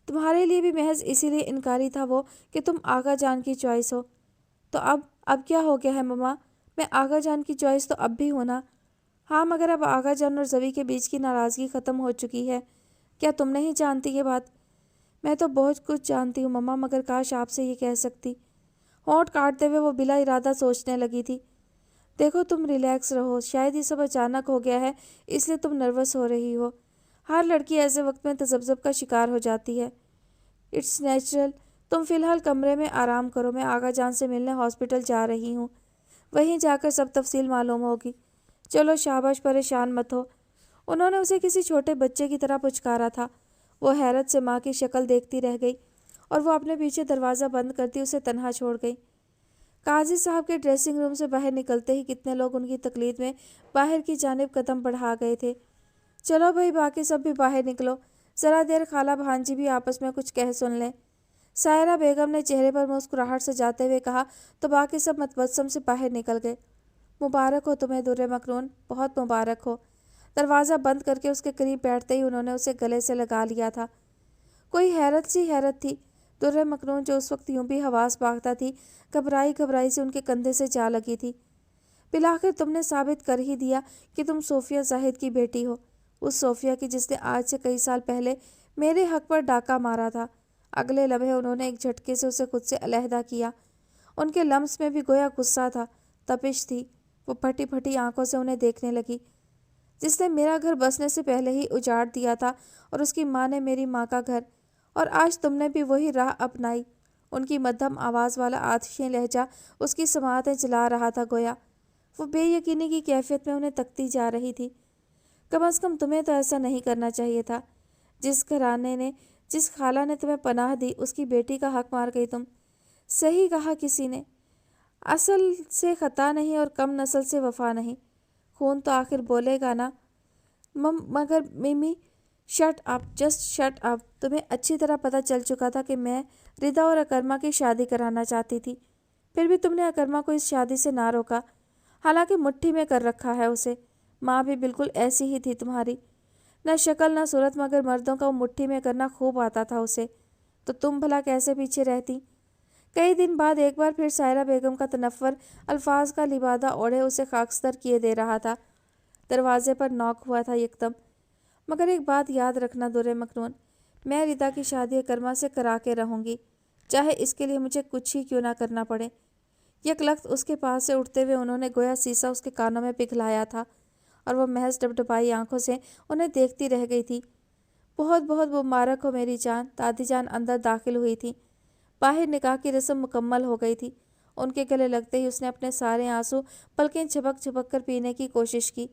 تمہارے لیے بھی محض اسی لیے انکاری تھا وہ کہ تم آغا جان کی چوائس ہو۔ تو اب کیا ہو گیا ہے مما؟ میں آغا جان کی چوائس تو اب بھی ہونا۔ ہاں مگر اب آغا جان اور زوی کے بیچ کی ناراضگی ختم ہو چکی ہے۔ کیا تم نہیں جانتی یہ بات؟ میں تو بہت کچھ جانتی ہوں مما، مگر کاش آپ سے یہ کہہ سکتی۔ ہونٹ کاٹتے ہوئے وہ بلا ارادہ سوچنے لگی تھی۔ دیکھو تم ریلیکس رہو، شاید یہ سب اچانک ہو گیا ہے اس لیے تم نروس ہو رہی ہو۔ ہر لڑکی ایسے وقت میں تذبذب کا شکار ہو جاتی ہے۔ It's natural. تم فی الحال کمرے میں آرام کرو، میں آغا جان سے ملنے ہاسپٹل جا رہی ہوں، وہیں جا کر سب تفصیل معلوم ہوگی۔ چلو شاباش، پریشان مت ہو۔ انہوں نے اسے کسی چھوٹے بچے کی طرح پچکارا تھا۔ وہ حیرت سے ماں کی شکل دیکھتی رہ گئی اور وہ اپنے پیچھے دروازہ بند کرتی اسے تنہا چھوڑ گئی۔ قاضی صاحب کے ڈریسنگ روم سے باہر نکلتے ہی کتنے لوگ ان کی تقلید میں باہر کی جانب قدم بڑھا گئے تھے۔ چلو بھائی، باقی سب بھی باہر نکلو، ذرا دیر خالہ بھانجی بھی آپس میں کچھ کہہ سن لیں۔ سائرہ بیگم نے چہرے پر مسکراہٹ سجاتے ہوئے کہا تو باقی سب متبسم سے باہر نکل گئے۔ مبارک ہو تمہیں در مکنون، بہت مبارک ہو۔ دروازہ بند کر کے اس کے قریب بیٹھتے ہی انہوں نے اسے گلے سے لگا لیا تھا۔ کوئی حیرت سی حیرت تھی۔ در مکنون جو اس وقت یوں بھی حواس باختہ تھی، گھبرائی گھبرائی سے ان کے کندھے سے جا لگی تھی۔ بالآخر تم نے ثابت کر ہی دیا کہ تم صوفیہ زاہد کی بیٹی ہو، اس صوفیہ کی جس نے آج سے کئی سال پہلے میرے حق پر ڈاکہ مارا تھا۔ اگلے لمحے انہوں نے ایک جھٹکے سے اسے خود سے علیحدہ کیا۔ ان کے لمس میں بھی گویا غصہ تھا، تپش تھی۔ وہ پھٹی پھٹی آنکھوں سے انہیں دیکھنے لگی۔ جس نے میرا گھر بسنے سے پہلے ہی اجاڑ دیا تھا، اور اس کی ماں نے میری ماں کا گھر، اور آج تم نے بھی وہی راہ اپنائی۔ ان کی مدھم آواز والا آتشیں لہجہ اس کی سماعتیں جلا رہا تھا گویا۔ وہ بے یقینی کی کیفیت میں انہیں تکتی جا رہی تھی۔ کم از کم تمہیں تو ایسا نہیں کرنا چاہیے تھا۔ جس گھرانے نے، جس خالہ نے تمہیں پناہ دی، اس کی بیٹی کا حق مار گئی تم۔ صحیح کہا کسی نے، اصل سے خطا نہیں اور کم نسل سے وفا نہیں۔ خون تو آخر بولے گا نا۔ مگر Mimi, shut up, just shut up. تمہیں اچھی طرح پتہ چل چکا تھا کہ میں ردا اور اکرما کی شادی کرانا چاہتی تھی، پھر بھی تم نے اکرما کو اس شادی سے نہ روکا، حالانکہ مٹھی میں کر رکھا ہے اسے۔ ماں بھی بالکل ایسی ہی تھی تمہاری، نہ شکل نہ صورت، مگر مردوں کا وہ مٹھی میں کرنا خوب آتا تھا اسے۔ تو تم بھلا کیسے پیچھے رہتی؟ کئی دن بعد ایک بار پھر سائرہ بیگم کا تنفر الفاظ کا لبادہ اوڑھے اسے خاکستر کیے دے رہا تھا۔ دروازے پر نوک ہوا تھا یکدم۔ مگر ایک بات یاد رکھنا در مکنون، میں ردا کی شادی اکرما سے کرا کے رہوں گی، چاہے اس کے لیے مجھے کچھ ہی کیوں نہ کرنا پڑے۔ یک لخت اس کے پاس سے اٹھتے ہوئے انہوں نے گویا سیسا اس کے کانوں میں پگھلایا تھا، اور وہ محض ڈبڈبائی آنکھوں سے انہیں دیکھتی رہ گئی تھی۔ بہت بہت مبارک ہو میری جان۔ دادی جان اندر داخل ہوئی تھی۔ باہر نکاح کی رسم مکمل ہو گئی تھی۔ ان کے گلے لگتے ہی اس نے اپنے سارے آنسو پلکیں جھپک جھپک کر پینے کی کوشش کی۔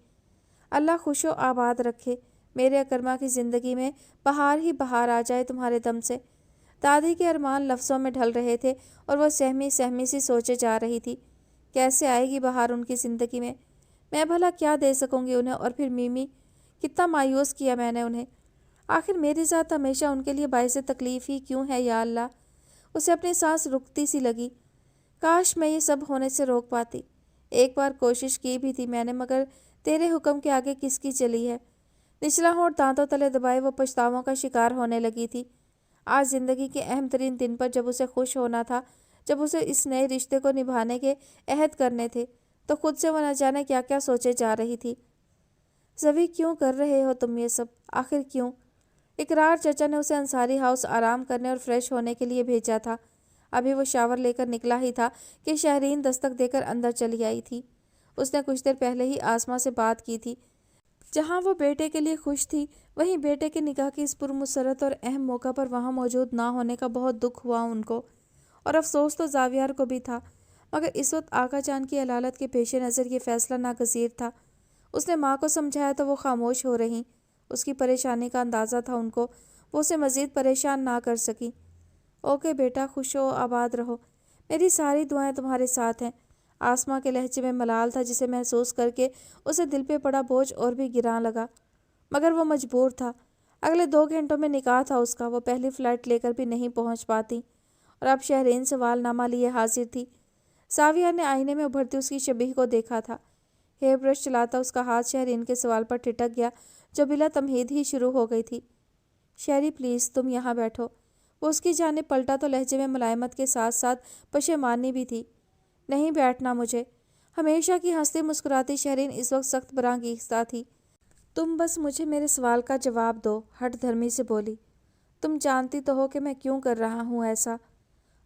اللہ خوش و آباد رکھے، میرے اکرما کی زندگی میں بہار ہی بہار آ جائے تمہارے دم سے۔ دادی کے ارمان لفظوں میں ڈھل رہے تھے، اور وہ سہمی سہمی سی سوچے جا رہی تھی، کیسے آئے گی بہار ان کی زندگی میں بھلا کیا دے سکوں گی انہیں؟ اور پھر میمی، کتنا مایوس کیا میں نے انہیں۔ آخر میری ذات ہمیشہ ان کے لیے باعث تکلیف ہی کیوں ہے یا اللہ؟ اسے اپنی سانس رکتی سی لگی۔ کاش میں یہ سب ہونے سے روک پاتی۔ ایک بار کوشش کی بھی تھی میں نے، مگر تیرے حکم کے آگے کس کی چلی ہے؟ نچلا ہونٹ دانتوں تلے دبائے وہ پچھتاووں کا شکار ہونے لگی تھی۔ آج زندگی کے اہم ترین دن پر جب اسے خوش ہونا تھا، جب اسے اس نئے رشتے کو نبھانے کے عہد کرنے تھے، تو خود سے وہ نہ جانے کیا کیا سوچے جا رہی تھی۔ زوی، کیوں کر رہے ہو تم یہ سب؟ آخر کیوں؟ اقرار چچا نے اسے انصاری ہاؤس آرام کرنے اور فریش ہونے کے لیے بھیجا تھا۔ ابھی وہ شاور لے کر نکلا ہی تھا کہ شہرین دستک دے کر اندر چلی آئی تھی۔ اس نے کچھ دیر پہلے ہی آسماں سے بات کی تھی۔ جہاں وہ بیٹے کے لیے خوش تھی، وہیں بیٹے کے نکاح کی اس پرمسرت اور اہم موقع پر وہاں موجود نہ ہونے کا بہت دکھ ہوا ان کو، اور افسوس تو زاویار کو بھی تھا۔ مگر اس وقت آقا جان کی علالت کے پیش نظر یہ فیصلہ ناگزیر تھا۔ اس نے ماں کو سمجھایا تو وہ خاموش ہو رہیں۔ اس کی پریشانی کا اندازہ تھا ان کو، وہ اسے مزید پریشان نہ کر سکی۔ اوکے بیٹا، خوش و آباد رہو، میری ساری دعائیں تمہارے ساتھ ہیں۔ آسماں کے لہجے میں ملال تھا جسے محسوس کر کے اسے دل پہ پڑا بوجھ اور بھی گراں لگا، مگر وہ مجبور تھا۔ اگلے 2 گھنٹوں میں نکاح تھا اس کا، وہ پہلی فلائٹ لے کر بھی نہیں پہنچ پاتی، اور اب شہرین سوال نامہ لیے حاضر تھی۔ ساویہ نے آئینے میں ابھرتی اس کی شبیہ کو دیکھا تھا۔ ہیئر برش چلاتا اس کا ہاتھ شہرین کے سوال پر ٹھٹک گیا جو بلا تمہید ہی شروع ہو گئی تھی۔ شہری پلیز تم یہاں بیٹھو۔ وہ اس کی جانب پلٹا تو لہجے میں ملائمت کے ساتھ ساتھ پشیمانی بھی تھی۔ نہیں بیٹھنا مجھے۔ ہمیشہ کی ہنستی مسکراتی شہرین اس وقت سخت برانگیختہ تھی۔ تم بس مجھے میرے سوال کا جواب دو، ہٹ دھرمی سے بولی۔ تم جانتی تو ہو کہ میں کیوں کر رہا ہوں ایسا؟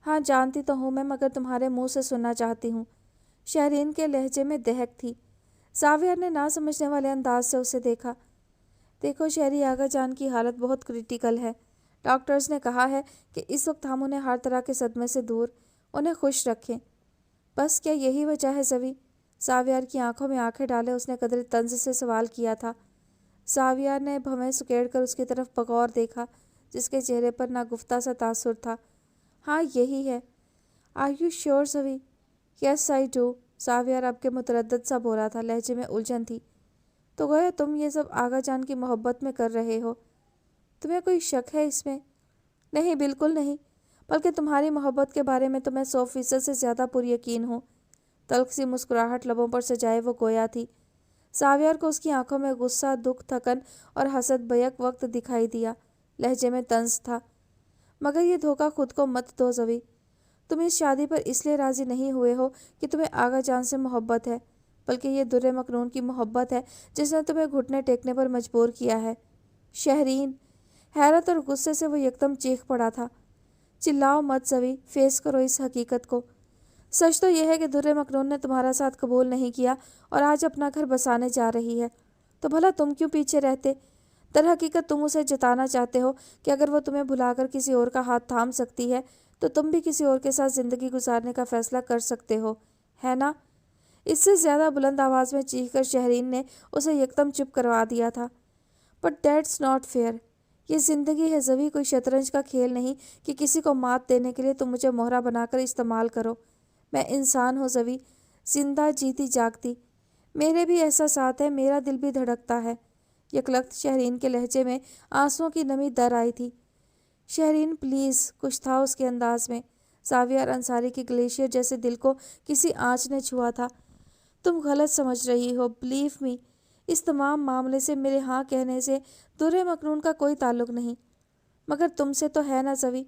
ہاں جانتی تو ہوں میں، مگر تمہارے منہ سے سننا چاہتی ہوں۔ شہرین کے لہجے میں دہک تھی۔ زاویہ نے نہ سمجھنے والے انداز سے اسے دیکھا۔ دیکھو شہری آقا جان کی حالت بہت کریٹیکل ہے۔ ڈاکٹرز نے کہا ہے کہ اس وقت ہم انہیں ہر طرح کے صدمے سے دور، انہیں خوش رکھیں۔ بس کیا یہی وجہ ہے زوی؟ زاویہ کی آنکھوں میں آنکھیں ڈالے اس نے قدر طنز سے سوال کیا تھا۔ زاویہ نے بھویں سکیڑ کر اس کی طرف بغور دیکھا، جس کے چہرے پر ناگفتہ سا تاثر تھا۔ ہاں یہی ہے۔ Are you sure Zovi? Yes I do, Zavia اب کے متردد سا بولا تھا، لہجے میں الجھن تھی۔ تو گویا تم یہ سب آقا جان کی محبت میں کر رہے ہو؟ تمہیں کوئی شک ہے اس میں؟ نہیں، بالکل نہیں، بلکہ تمہاری محبت کے بارے میں تو میں 100% سے زیادہ پر یقین ہوں۔ تلخ سی مسکراہٹ لبوں پر سجائے وہ گویا تھی۔ زاویار کو اس کی آنکھوں میں غصہ، دکھ، تھکن اور حسد بیک وقت دکھائی دیا۔ لہجے میں طنز تھا۔ مگر یہ دھوکہ خود کو مت دو زوی۔ تم اس شادی پر اس لیے راضی نہیں ہوئے ہو کہ تمہیں آغا جان سے محبت ہے، بلکہ یہ در مکنون کی محبت ہے جس نے تمہیں گھٹنے ٹیکنے پر مجبور کیا ہے۔ شہرین، حیرت اور غصے سے وہ یکدم چیخ پڑا تھا۔ چلاؤ مت زوی، فیس کرو اس حقیقت کو۔ سچ تو یہ ہے کہ در مکنون نے تمہارا ساتھ قبول نہیں کیا اور آج اپنا گھر بسانے جا رہی ہے۔ تو بھلا تم کیوں پیچھے رہتے؟ در حقیقت تم اسے جتانا چاہتے ہو کہ اگر وہ تمہیں بھلا کر کسی اور کا ہاتھ تھام سکتی ہے تو تم بھی کسی اور کے ساتھ زندگی گزارنے کا فیصلہ کر سکتے ہو، ہے نا؟ اس سے زیادہ بلند آواز میں چیخ کر شہرین نے اسے یکدم چپ کروا دیا تھا۔ But that's not fair. یہ زندگی ہے زوی، کوئی شطرنج کا کھیل نہیں کہ کسی کو مات دینے کے لیے تم مجھے مہرہ بنا کر استعمال کرو۔ میں انسان ہوں زوی، زندہ، جیتی جاگتی۔ میرے بھی احساسات ہیں، میرا دل بھی دھڑکتا ہے۔ یکلخت شہرین کے لہجے میں آنسوؤں کی نمی در آئی تھی۔ شہرین پلیز، کچھ تھا اس کے انداز میں۔ زاویار انصاری کی گلیشیئر جیسے دل کو کسی آنچ نے چھوا تھا۔ تم غلط سمجھ رہی ہو، بلیو می۔ اس تمام معاملے سے میرے ہاں کہنے سے در مکنون کا کوئی تعلق نہیں۔ مگر تم سے تو ہے نا زوی؟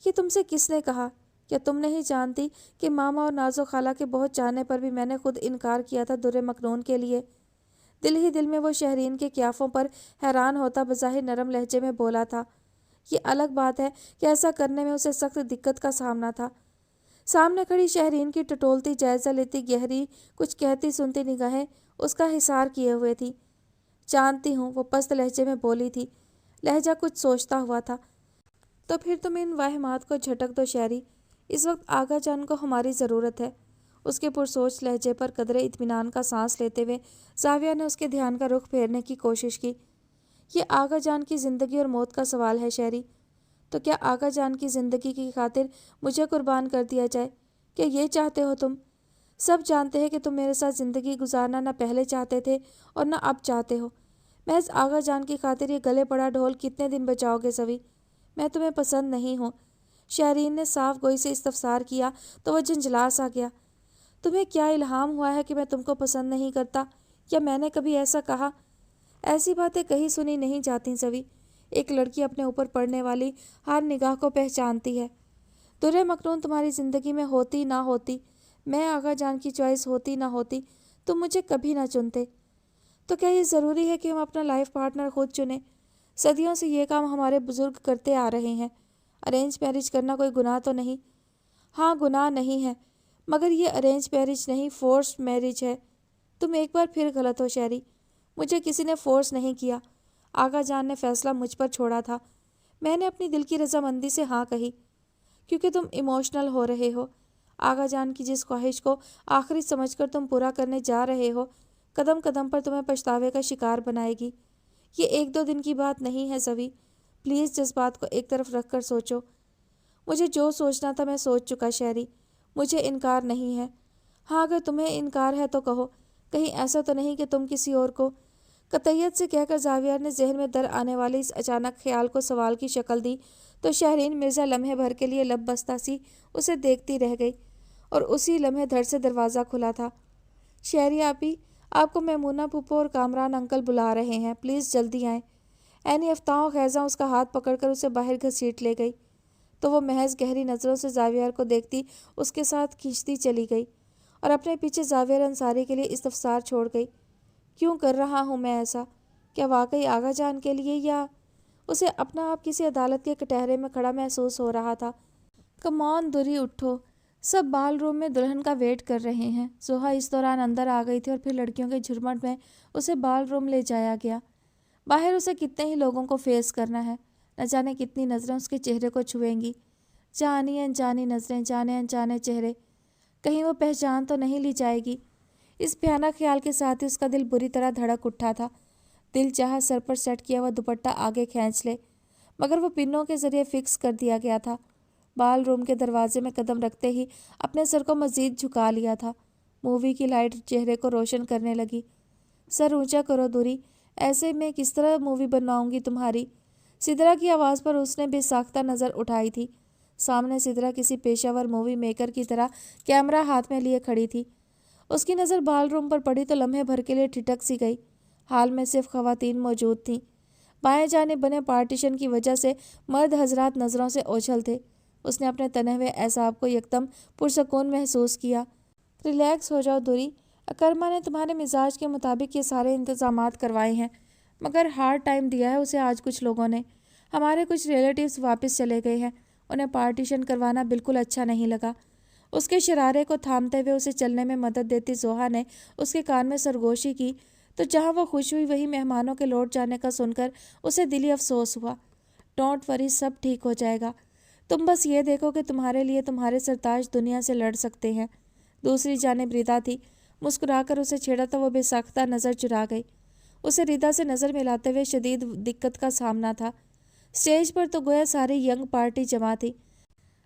یہ تم سے کس نے کہا؟ کیا تم نہیں جانتی کہ ماما اور نازو خالہ کے بہت چاہنے پر بھی میں نے خود انکار کیا تھا در مکنون کے لیے؟ دل ہی دل میں وہ شہرین کے قیافوں پر حیران ہوتا بظاہر نرم لہجے میں بولا تھا۔ یہ الگ بات ہے کہ ایسا کرنے میں اسے سخت دقت کا سامنا تھا۔ سامنے کھڑی شہرین کی ٹٹولتی، جائزہ لیتی، گہری، کچھ کہتی سنتی نگاہیں اس کا حصار کیے ہوئے تھی۔ جانتی ہوں، وہ پست لہجے میں بولی تھی، لہجہ کچھ سوچتا ہوا تھا۔ تو پھر تم ان واہمات کو جھٹک دو شہری۔ اس وقت آغا جان کو ہماری ضرورت ہے۔ اس کے پرسوچ لہجے پر قدرے اطمینان کا سانس لیتے ہوئے زاویہ نے اس کے دھیان کا رخ پھیرنے کی کوشش کی۔ یہ آغا جان کی زندگی اور موت کا سوال ہے شہری۔ تو کیا آغا جان کی زندگی کی خاطر مجھے قربان کر دیا جائے؟ کیا یہ چاہتے ہو تم؟ سب جانتے ہیں کہ تم میرے ساتھ زندگی گزارنا نہ پہلے چاہتے تھے اور نہ اب چاہتے ہو۔ محض آغا جان کی خاطر یہ گلے پڑا ڈھول کتنے دن بجاؤ گے زوی؟ میں تمہیں پسند نہیں ہوں۔ شہرین نے صاف گوئی سے استفسار کیا تو وہ جھنجھلا سا گیا۔ تمہیں کیا الہام ہوا ہے کہ میں تم کو پسند نہیں کرتا؟ یا میں نے کبھی ایسا کہا؟ ایسی باتیں کہیں سنی نہیں جاتی زوی۔ ایک لڑکی اپنے اوپر پڑنے والی ہر نگاہ کو پہچانتی ہے۔ در مکنون تمہاری زندگی میں ہوتی نہ ہوتی، میں آغا جان کی چوائس ہوتی نہ ہوتی، تم مجھے کبھی نہ چنتے۔ تو کیا یہ ضروری ہے کہ ہم اپنا لائف پارٹنر خود چنیں؟ صدیوں سے یہ کام ہمارے بزرگ کرتے آ رہے ہیں۔ ارینج میرج کرنا کوئی گناہ تو نہیں؟ ہاں، گناہ نہیں ہے، مگر یہ ارینج میرج نہیں، فورس میرج ہے۔ تم ایک بار پھر غلط ہو شہری۔ مجھے کسی نے فورس نہیں کیا۔ آغا جان نے فیصلہ مجھ پر چھوڑا تھا۔ میں نے اپنی دل کی رضامندی سے ہاں کہی۔ کیونکہ تم ایموشنل ہو رہے ہو۔ آغا جان کی جس خواہش کو آخری سمجھ کر تم پورا کرنے جا رہے ہو، قدم قدم پر تمہیں پچھتاوے کا شکار بنائے گی۔ یہ ایک دو دن کی بات نہیں ہے زوی۔ پلیز جذبات کو ایک طرف رکھ کر سوچو۔ مجھے جو سوچنا تھا میں سوچ چکا شہری۔ مجھے انکار نہیں ہے۔ ہاں، اگر تمہیں انکار ہے تو کہو۔ کہیں ایسا تو نہیں کہ تم کسی اور کو؟ قطعیت سے کہہ کر زاویار نے ذہن میں در آنے والے اس اچانک خیال کو سوال کی شکل دی تو شہرین مرزا لمحے بھر کے لیے لب بستہ سی اسے دیکھتی رہ گئی، اور اسی لمحے دھڑ سے دروازہ کھلا تھا۔ شہری آپی، آپ کو میمونہ پھوپھو اور کامران انکل بلا رہے ہیں، پلیز جلدی آئیں۔ عینی افتاؤں خیزاں اس کا ہاتھ پکڑ کر اسے باہر گھسیٹ لے گئی تو وہ محض گہری نظروں سے زاویار کو دیکھتی اس کے ساتھ کھینچتی چلی گئی اور اپنے پیچھے زاویار انصاری کے لیے استفسار چھوڑ گئی۔ کیوں کر رہا ہوں میں ایسا؟ کیا واقعی آغا جان کے لیے، یا اسے اپنا آپ کسی عدالت کے کٹہرے میں کھڑا محسوس ہو رہا تھا؟ کم آن دوری، اٹھو، سب بال روم میں دلہن کا ویٹ کر رہے ہیں۔ زوہا اس دوران اندر آ گئی تھی اور پھر لڑکیوں کے جھرمٹ میں اسے بال روم لے جایا گیا۔ باہر اسے کتنے ہی لوگوں کو فیس کرنا ہے، نہ جانے کتنی نظریں اس کے چہرے کو چھوئیں گی، جانی انجانی نظریں، جانے انجانے چہرے، کہیں وہ پہچان تو نہیں لی جائے گی۔ اس بھیانک خیال کے ساتھ ہی اس کا دل بری طرح دھڑک اٹھا تھا۔ دل چاہا سر پر سیٹ کیا ہوا دوپٹہ آگے کھینچ لے، مگر وہ پنوں کے ذریعے فکس کر دیا گیا تھا۔ بال روم کے دروازے میں قدم رکھتے ہی اپنے سر کو مزید جھکا لیا تھا۔ مووی کی لائٹ چہرے کو روشن کرنے لگی۔ سر اونچا کرو دوری، ایسے میں کس طرح مووی بنواؤں گی تمہاری؟ سدرا کی آواز پر اس نے بے ساختہ نظر اٹھائی تھی۔ سامنے سدرا کسی پیشہ ور مووی میکر کی طرح کیمرہ ہاتھ میں لیے کھڑی تھی اس کی نظر بال روم پر پڑی تو لمحے بھر کے لیے ٹھٹک سی گئی۔ حال میں صرف خواتین موجود تھیں۔ بائیں جانب بنے پارٹیشن کی وجہ سے مرد حضرات نظروں سے اوجھل تھے۔ اس نے اپنے تنے ہوئے اعصاب کو یکدم پرسکون محسوس کیا۔ ریلیکس ہو جاؤ دوری، اکرما نے تمہارے مزاج کے مطابق یہ سارے انتظامات کروائے ہیں، مگر ہارڈ ٹائم دیا ہے اسے آج کچھ لوگوں نے۔ ہمارے کچھ ریلیٹیوز واپس چلے گئے ہیں، انہیں پارٹیشن کروانا بالکل اچھا نہیں لگا۔ اس کے شرارے کو تھامتے ہوئے اسے چلنے میں مدد دیتی زوہا نے اس کے کان میں سرگوشی کی تو جہاں وہ خوش ہوئی وہی مہمانوں کے لوٹ جانے کا سن کر اسے دلی افسوس ہوا۔ ڈونٹ وری، سب ٹھیک ہو جائے گا، تم بس یہ دیکھو کہ تمہارے لیے تمہارے سرتاج دنیا سے لڑ سکتے ہیں۔ دوسری جانب ریتا تھی، مسکرا کر اسے چھیڑا تو وہ بے ساختہ نظر چرا گئی۔ اسے ریتا سے نظر ملاتے ہوئے شدید دقت کا سامنا تھا۔ اسٹیج پر تو گویا ساری ینگ پارٹی جمع تھی۔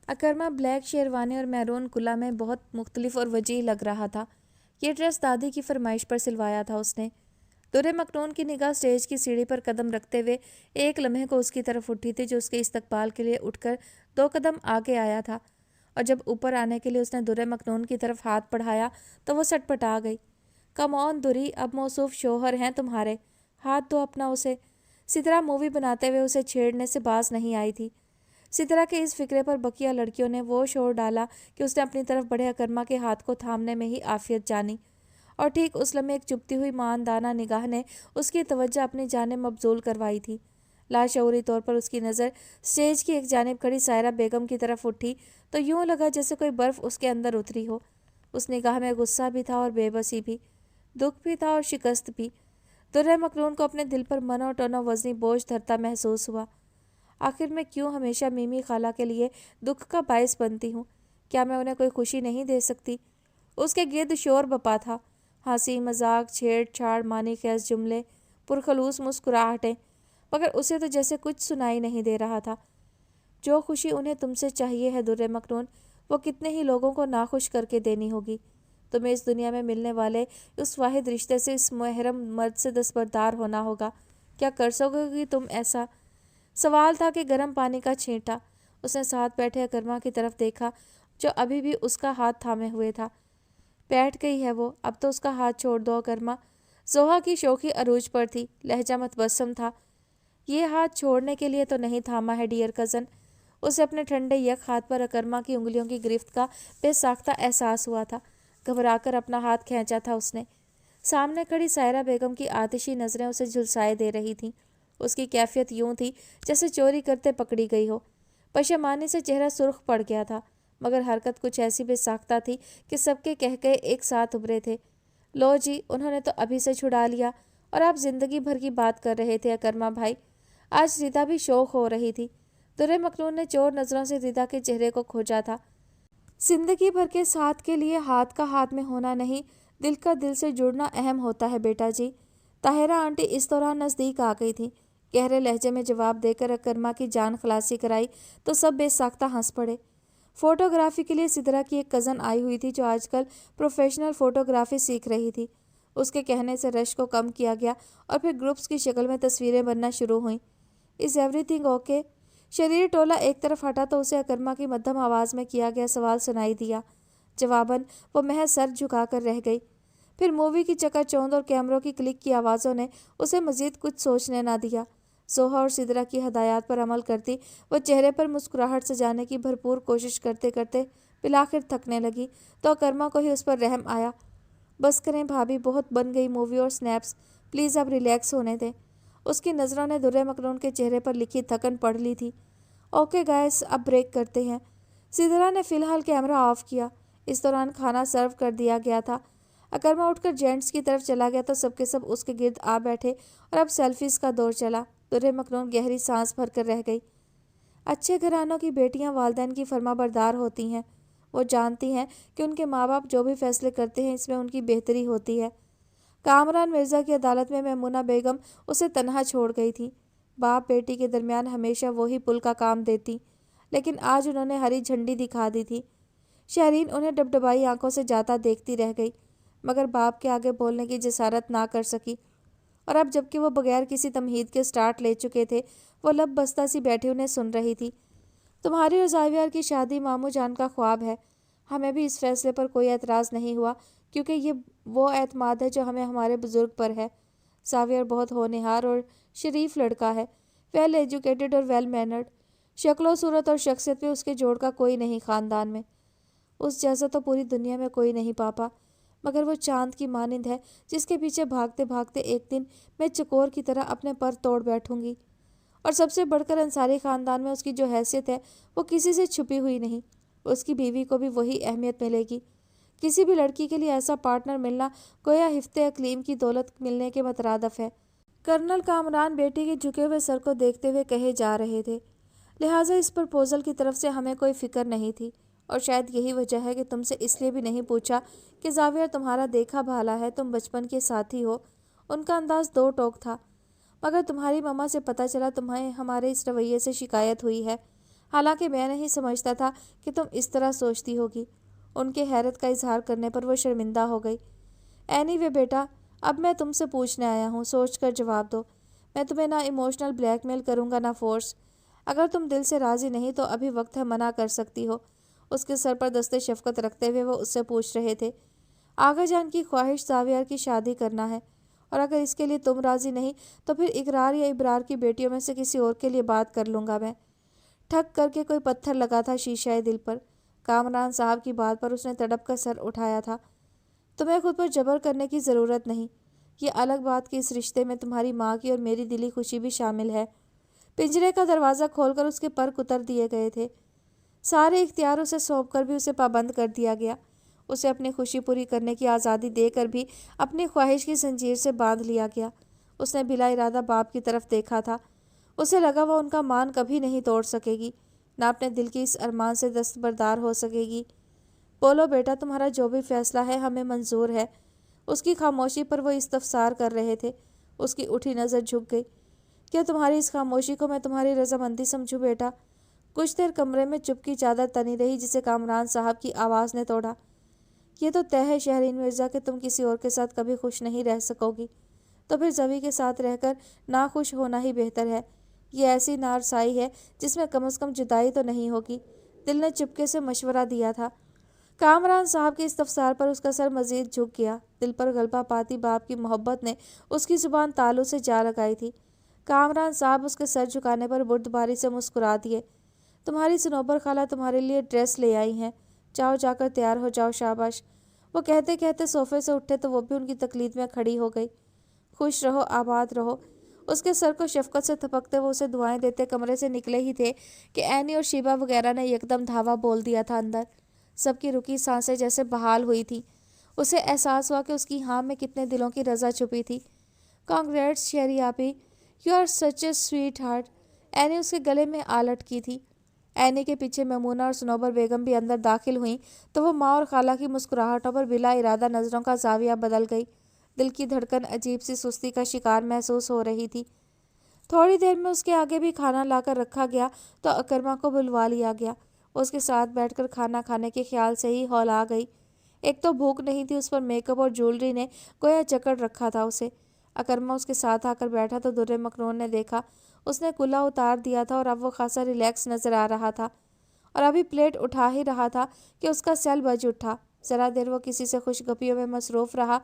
اکرما بلیک شیروانی اور میرون کلا میں بہت مختلف اور وجیح لگ رہا تھا۔ یہ ڈریس دادی کی فرمائش پر سلوایا تھا اس نے۔ درِ مکنون کی نگاہ اسٹیج کی سیڑھی پر قدم رکھتے ہوئے ایک لمحے کو اس کی طرف اٹھی تھی جو اس کے استقبال کے لیے اٹھ کر 2 قدم آگے آیا تھا، اور جب اوپر آنے کے لیے اس نے درِ مکنون کی طرف ہاتھ بڑھایا تو وہ سٹ پٹا گئی۔ کم آن دری، اب موصوف شوہر ہیں تمہارے، ہاتھ دو اپنا اسے۔ سترہ مووی بناتے ہوئے اسے چھیڑنے سے باز نہیں آئی تھی۔ سترہ کے اس فکرے پر بقیہ لڑکیوں نے وہ شور ڈالا کہ اس نے اپنی طرف بڑھے اکرما کے ہاتھ کو تھامنے میں ہی عافیت جانی، اور ٹھیک اس لمحے ایک چپتی ہوئی ماندانہ نگاہ نے اس کی توجہ اپنی جانب مبذول کروائی تھی۔ لاشعوری طور پر اس کی نظر اسٹیج کی ایک جانب کھڑی سائرہ بیگم کی طرف اٹھی تو یوں لگا جیسے کوئی برف اس کے اندر اتری ہو۔ اس نگاہ میں غصہ بھی تھا اور بے بسی بھی، دکھ بھی تھا اور شکست بھی۔ درِ مکنون کو اپنے دل پر منو ٹنو وزنی بوجھ دھرتا محسوس ہوا۔ آخر میں کیوں ہمیشہ میمی خالہ کے لیے دکھ کا باعث بنتی ہوں؟ کیا میں انہیں کوئی خوشی نہیں دے سکتی؟ اس کے گرد شور بپا تھا، ہنسی مذاق، چھیڑ چھاڑ، معنی خیز جملے، پرخلوص مسکراہٹیں، مگر اسے تو جیسے کچھ سنائی نہیں دے رہا تھا۔ جو خوشی انہیں تم سے چاہیے ہے درِ مکنون، وہ کتنے ہی لوگوں کو ناخوش کر کے دینی ہوگی۔ تمہیں اس دنیا میں ملنے والے اس واحد رشتے سے، اس محرم مرد سے دستبردار ہونا ہوگا۔ کیا کر سکو گی تم ایسا؟ سوال تھا کہ گرم پانی کا چھینٹا۔ اس نے ساتھ بیٹھے اکرما کی طرف دیکھا جو ابھی بھی اس کا ہاتھ تھامے ہوئے تھا۔ بیٹھ گئی ہے وہ، اب تو اس کا ہاتھ چھوڑ دو اکرما۔ زوہا کی شوخی عروج پر تھی، لہجہ متبسم تھا۔ یہ ہاتھ چھوڑنے کے لیے تو نہیں تھاما ہے ڈیئر کزن۔ اسے اپنے ٹھنڈے یک ہاتھ پر اکرما کی انگلیوں کی گرفت کا بے ساختہ احساس ہوا تھا۔ گھبرا کر اپنا ہاتھ کھینچا تھا اس نے۔ سامنے کھڑی سائرہ بیگم کی آتشی نظریں اسے جھلسائے دے رہی تھیں۔ اس کی کیفیت یوں تھی جیسے چوری کرتے پکڑی گئی ہو۔ پشیمانی سے چہرہ سرخ پڑ گیا تھا، مگر حرکت کچھ ایسی بے ساختہ تھی کہ سب کے کہکہے ایک ساتھ ابھرے تھے۔ لو جی، انہوں نے تو ابھی سے چھڑا لیا، اور آپ زندگی بھر کی بات کر رہے تھے اکرما بھائی۔ آج ریتا بھی شوق ہو رہی تھی۔ درِ مکنون نے چور نظروں سے ریتا کے چہرے کو کھوجا تھا۔ زندگی بھر کے ساتھ کے لیے ہاتھ کا ہاتھ میں ہونا نہیں، دل کا دل سے جڑنا اہم ہوتا ہے بیٹا جی۔ طاہرہ آنٹی اس دوران نزدیک آ گئی تھیں۔ گہرے لہجے میں جواب دے کر اکرما کی جان خلاصی کرائی تو سب بے ساختہ ہنس پڑے۔ فوٹوگرافی کے لیے سترہ کی ایک کزن آئی ہوئی تھی جو آج کل پروفیشنل فوٹوگرافی سیکھ رہی تھی۔ اس کے کہنے سے رش کو کم کیا گیا اور پھر گروپس کی شکل میں تصویریں بننا شروع ہوئیں۔ Is every thing okay? شریر ٹولہ ایک طرف ہٹا تو اسے اکرما کی مدھم آواز میں کیا گیا سوال سنائی دیا۔ جواباً وہ محض سر جھکا کر رہ گئی۔ پھر مووی کی چکا چوند اور کیمروں کی کلک کی آوازوں نے اسے مزید کچھ سوچنے نہ دیا۔ زوہا اور سترہ کی ہدایات پر عمل کرتی وہ چہرے پر مسکراہٹ سجانے کی بھرپور کوشش کرتے کرتے بالآخر تھکنے لگی تو اکرما کو ہی اس پر رحم آیا۔ بس کریں بھابھی، بہت بن گئی مووی اور سنیپس، پلیز اب ریلیکس ہونے دیں۔ اس کی نظروں نے درِ مکنون کے چہرے پر لکھی تھکن پڑھ لی تھی۔ اوکے گائز، اب بریک کرتے ہیں۔ سترہ نے فی الحال کیمرہ آف کیا۔ اس دوران کھانا سرو کر دیا گیا تھا۔ اکرما اٹھ کر جینٹس کی طرف چلا گیا تو سب کے سب اس کے گرد آ بیٹھے اور اب سیلفیز کا دور چلا۔ درِ مکنون گہری سانس بھر کر رہ گئی۔ اچھے گھرانوں کی بیٹیاں والدین کی فرما بردار ہوتی ہیں۔ وہ جانتی ہیں کہ ان کے ماں باپ جو بھی فیصلے کرتے ہیں اس میں ان کی بہتری ہوتی ہے۔ کامران مرزا کی عدالت میں میمونہ بیگم اسے تنہا چھوڑ گئی تھی۔ باپ بیٹی کے درمیان ہمیشہ وہی پل کا کام دیتی، لیکن آج انہوں نے ہری جھنڈی دکھا دی تھی۔ شہرین انہیں ڈبڈبائی آنکھوں سے جاتا دیکھتی رہ گئی، مگر باپ کے آگے بولنے کی جسارت نہ کر سکی۔ اور اب جبکہ وہ بغیر کسی تمہید کے سٹارٹ لے چکے تھے، وہ لب بستہ سی بیٹھی انہیں سن رہی تھی۔ تمہاری اور زاویار کی شادی ماموں جان کا خواب ہے۔ ہمیں بھی اس فیصلے پر کوئی اعتراض نہیں ہوا کیونکہ یہ وہ اعتماد ہے جو ہمیں ہمارے بزرگ پر ہے۔ زاویہ بہت ہونہار اور شریف لڑکا ہے، ویل ایجوکیٹڈ اور ویل مینرڈ۔ شکل و صورت اور شخصیت میں اس کے جوڑ کا کوئی نہیں خاندان میں۔ اس جیسا تو پوری دنیا میں کوئی نہیں پاپا، مگر وہ چاند کی مانند ہے جس کے پیچھے بھاگتے بھاگتے ایک دن میں چکور کی طرح اپنے پر توڑ بیٹھوں گی۔ اور سب سے بڑھ کر انصاری خاندان میں اس کی جو حیثیت ہے وہ کسی سے چھپی ہوئی نہیں۔ اس کی بیوی کو بھی وہی اہمیت ملے گی۔ کسی بھی لڑکی کے لیے ایسا پارٹنر ملنا گویا حفظ اقلیم کی دولت ملنے کے مترادف ہے۔ کرنل کامران بیٹی کے جھکے ہوئے سر کو دیکھتے ہوئے کہے جا رہے تھے، لہٰذا اس پرپوزل کی طرف سے ہمیں کوئی فکر نہیں تھی، اور شاید یہی وجہ ہے کہ تم سے اس لیے بھی نہیں پوچھا کہ زاویہ تمہارا دیکھا بھالا ہے، تم بچپن کے ساتھی ہو۔ ان کا انداز دو ٹوک تھا، مگر تمہاری ماما سے پتہ چلا تمہیں ہمارے اس رویے سے شکایت ہوئی ہے، حالانکہ میں نہیں سمجھتا تھا کہ تم اس طرح سوچتی ہوگی۔ ان کے حیرت کا اظہار کرنے پر وہ شرمندہ ہو گئی۔ اینی وے بیٹا، اب میں تم سے پوچھنے آیا ہوں، سوچ کر جواب دو۔ میں تمہیں نہ ایموشنل بلیک میل کروں گا نہ فورس۔ اگر تم دل سے راضی نہیں تو ابھی وقت ہے، منع کر سکتی ہو۔ اس کے سر پر دست شفقت رکھتے ہوئے وہ اس سے پوچھ رہے تھے، آغا جان کی خواہش زاویہ کی شادی کرنا ہے، اور اگر اس کے لیے تم راضی نہیں تو پھر اقرار یا ابرار کی بیٹیوں میں سے کسی اور کے لیے بات کر لوں گا میں۔ ٹھک کر کے کوئی پتھر لگا تھا شیشہ دل پر۔ کامران صاحب کی بات پر اس نے تڑپ کر سر اٹھایا تھا۔ تمہیں خود پر جبر کرنے کی ضرورت نہیں۔ یہ الگ بات کہ اس رشتے میں تمہاری ماں کی اور میری دلی خوشی بھی شامل ہے۔ پنجرے کا دروازہ کھول کر اس کے پر کتر دیے گئے تھے۔ سارے اختیار اسے سونپ کر بھی اسے پابند کر دیا گیا۔ اسے اپنی خوشی پوری کرنے کی آزادی دے کر بھی اپنی خواہش کی زنجیر سے باندھ لیا گیا۔ اس نے بلا ارادہ باپ کی طرف دیکھا تھا۔ اسے لگا وہ ان کا مان کبھی نہیں توڑ سکے گی، نہ اپنے دل کی اس ارمان سے دستبردار ہو سکے گی۔ بولو بیٹا، تمہارا جو بھی فیصلہ ہے ہمیں منظور ہے۔ اس کی خاموشی پر وہ استفسار کر رہے تھے۔ اس کی اٹھی نظر جھک گئی۔ کیا تمہاری اس خاموشی کو میں تمہاری رضامندی سمجھوں بیٹا؟ کچھ دیر کمرے میں چپ کی چادر تنی رہی، جسے کامران صاحب کی آواز نے توڑا۔ یہ تو طے ہے شہرین مرزا کہ تم کسی اور کے ساتھ کبھی خوش نہیں رہ سکو گی، تو پھر زوی کے ساتھ رہ کر ناخوش ہونا ہی بہتر ہے۔ یہ ایسی نارسائی ہے جس میں کم از کم جدائی تو نہیں ہوگی۔ دل نے چپکے سے مشورہ دیا تھا۔ کامران صاحب کے استفسار پر اس کا سر مزید جھک گیا۔ دل پر غلبہ پاتی باپ کی محبت نے اس کی زبان تالو سے جا لگائی تھی۔ کامران صاحب اس کے سر جھکانے پر بردباری سے مسکرا دیے۔ تمہاری صنوبر خالہ تمہارے لیے ڈریس لے آئی ہیں، جاؤ جا کر تیار ہو جاؤ، شاباش۔ وہ کہتے کہتے صوفے سے اٹھے تو وہ بھی ان کی تقلید میں کھڑی ہو گئی۔ خوش رہو، آباد رہو۔ اس کے سر کو شفقت سے تھپکتے وہ اسے دعائیں دیتے کمرے سے نکلے ہی تھے کہ اینی اور شیبہ وغیرہ نے یکدم دھاوا بول دیا تھا اندر۔ سب کی رکی سانسیں جیسے بحال ہوئی تھیں۔ اسے احساس ہوا کہ اس کی ہاں میں کتنے دلوں کی رضا چھپی تھی۔ کانگریٹس شیری آپی، you are such a sweetheart. Annie اس کے گلے میں آ لٹکی تھی۔ اینی کے پیچھے میمونہ اور صنوبر بیگم بھی اندر داخل ہوئیں تو وہ ماں اور خالہ کی مسکراہٹوں پر بلا ارادہ نظروں کا زاویہ بدل گئی۔ دل کی دھڑکن عجیب سی سستی کا شکار محسوس ہو رہی تھی۔ تھوڑی دیر میں اس کے آگے بھی کھانا لا کر رکھا گیا تو اکرمہ کو بلوا لیا گیا۔ اس کے ساتھ بیٹھ کر کھانا کھانے کے خیال سے ہی ہولا گئی۔ ایک تو بھوک نہیں تھی، اس پر میک اپ اور جولری نے گویا جکڑ رکھا تھا اسے۔ اکرمہ اس کے ساتھ آ کر بیٹھا تو در مکنون نے دیکھا اس نے کلا اتار دیا تھا اور اب وہ خاصا ریلیکس نظر آ رہا تھا، اور ابھی پلیٹ اٹھا ہی رہا تھا کہ اس کا سیل بج اٹھا۔ ذرا دیر وہ کسی سے خوش گپیوں میں مصروف رہا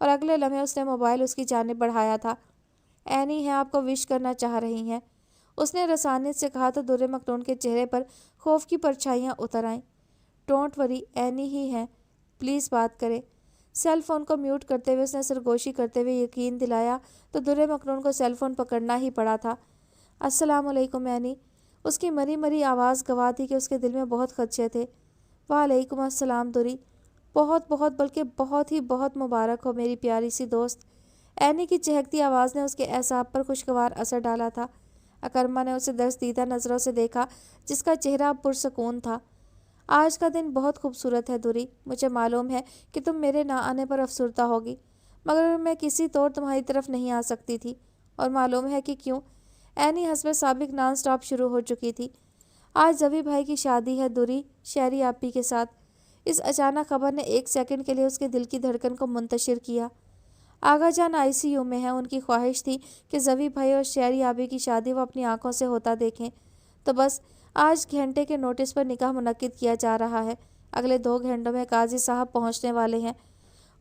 اور اگلے لمحے اس نے موبائل اس کی جانب بڑھایا تھا۔ اینی ہیں، آپ کو وش کرنا چاہ رہی ہیں، اس نے رسانیت سے کہا تو در مکنون کے چہرے پر خوف کی پرچھائیاں اتر آئیں۔ ڈونٹ وری، اینی ہی ہیں، پلیز بات کریں۔ سیل فون کو میوٹ کرتے ہوئے اس نے سرگوشی کرتے ہوئے یقین دلایا تو در مکنون کو سیل فون پکڑنا ہی پڑا تھا۔ السلام علیکم اینی۔ اس کی مری مری آواز گواہ تھی کہ اس کے دل میں بہت خدشے تھے۔ وعلیکم السلام دوری، بہت بہت بلکہ بہت ہی بہت مبارک ہو میری پیاری سی دوست۔ اینی کی چہکتی آواز نے اس کے اعصاب پر خوشگوار اثر ڈالا تھا۔ اکرمہ نے اسے درس نظروں سے دیکھا جس کا چہرہ پرسکون تھا۔ آج کا دن بہت خوبصورت ہے دوری، مجھے معلوم ہے کہ تم میرے نہ آنے پر افسردہ ہوگی، مگر میں کسی طور تمہاری طرف نہیں آ سکتی تھی، اور معلوم ہے کہ کیوں۔ اینی حسب سابق نان سٹاپ شروع ہو چکی تھی۔ آج زوی بھائی کی شادی ہے دوری، شیری آپی کے ساتھ۔ اس اچانک خبر نے ایک سیکنڈ کے لیے اس کے دل کی دھڑکن کو منتشر کیا۔ آغا جان ICU میں ہیں، ان کی خواہش تھی کہ زوی بھائی اور شیری آپی کی شادی وہ اپنی آنکھوں سے ہوتا دیکھیں، تو بس آج گھنٹے کے نوٹس پر نکاح منعقد کیا جا رہا ہے۔ اگلے 2 گھنٹوں میں قاضی صاحب پہنچنے والے ہیں۔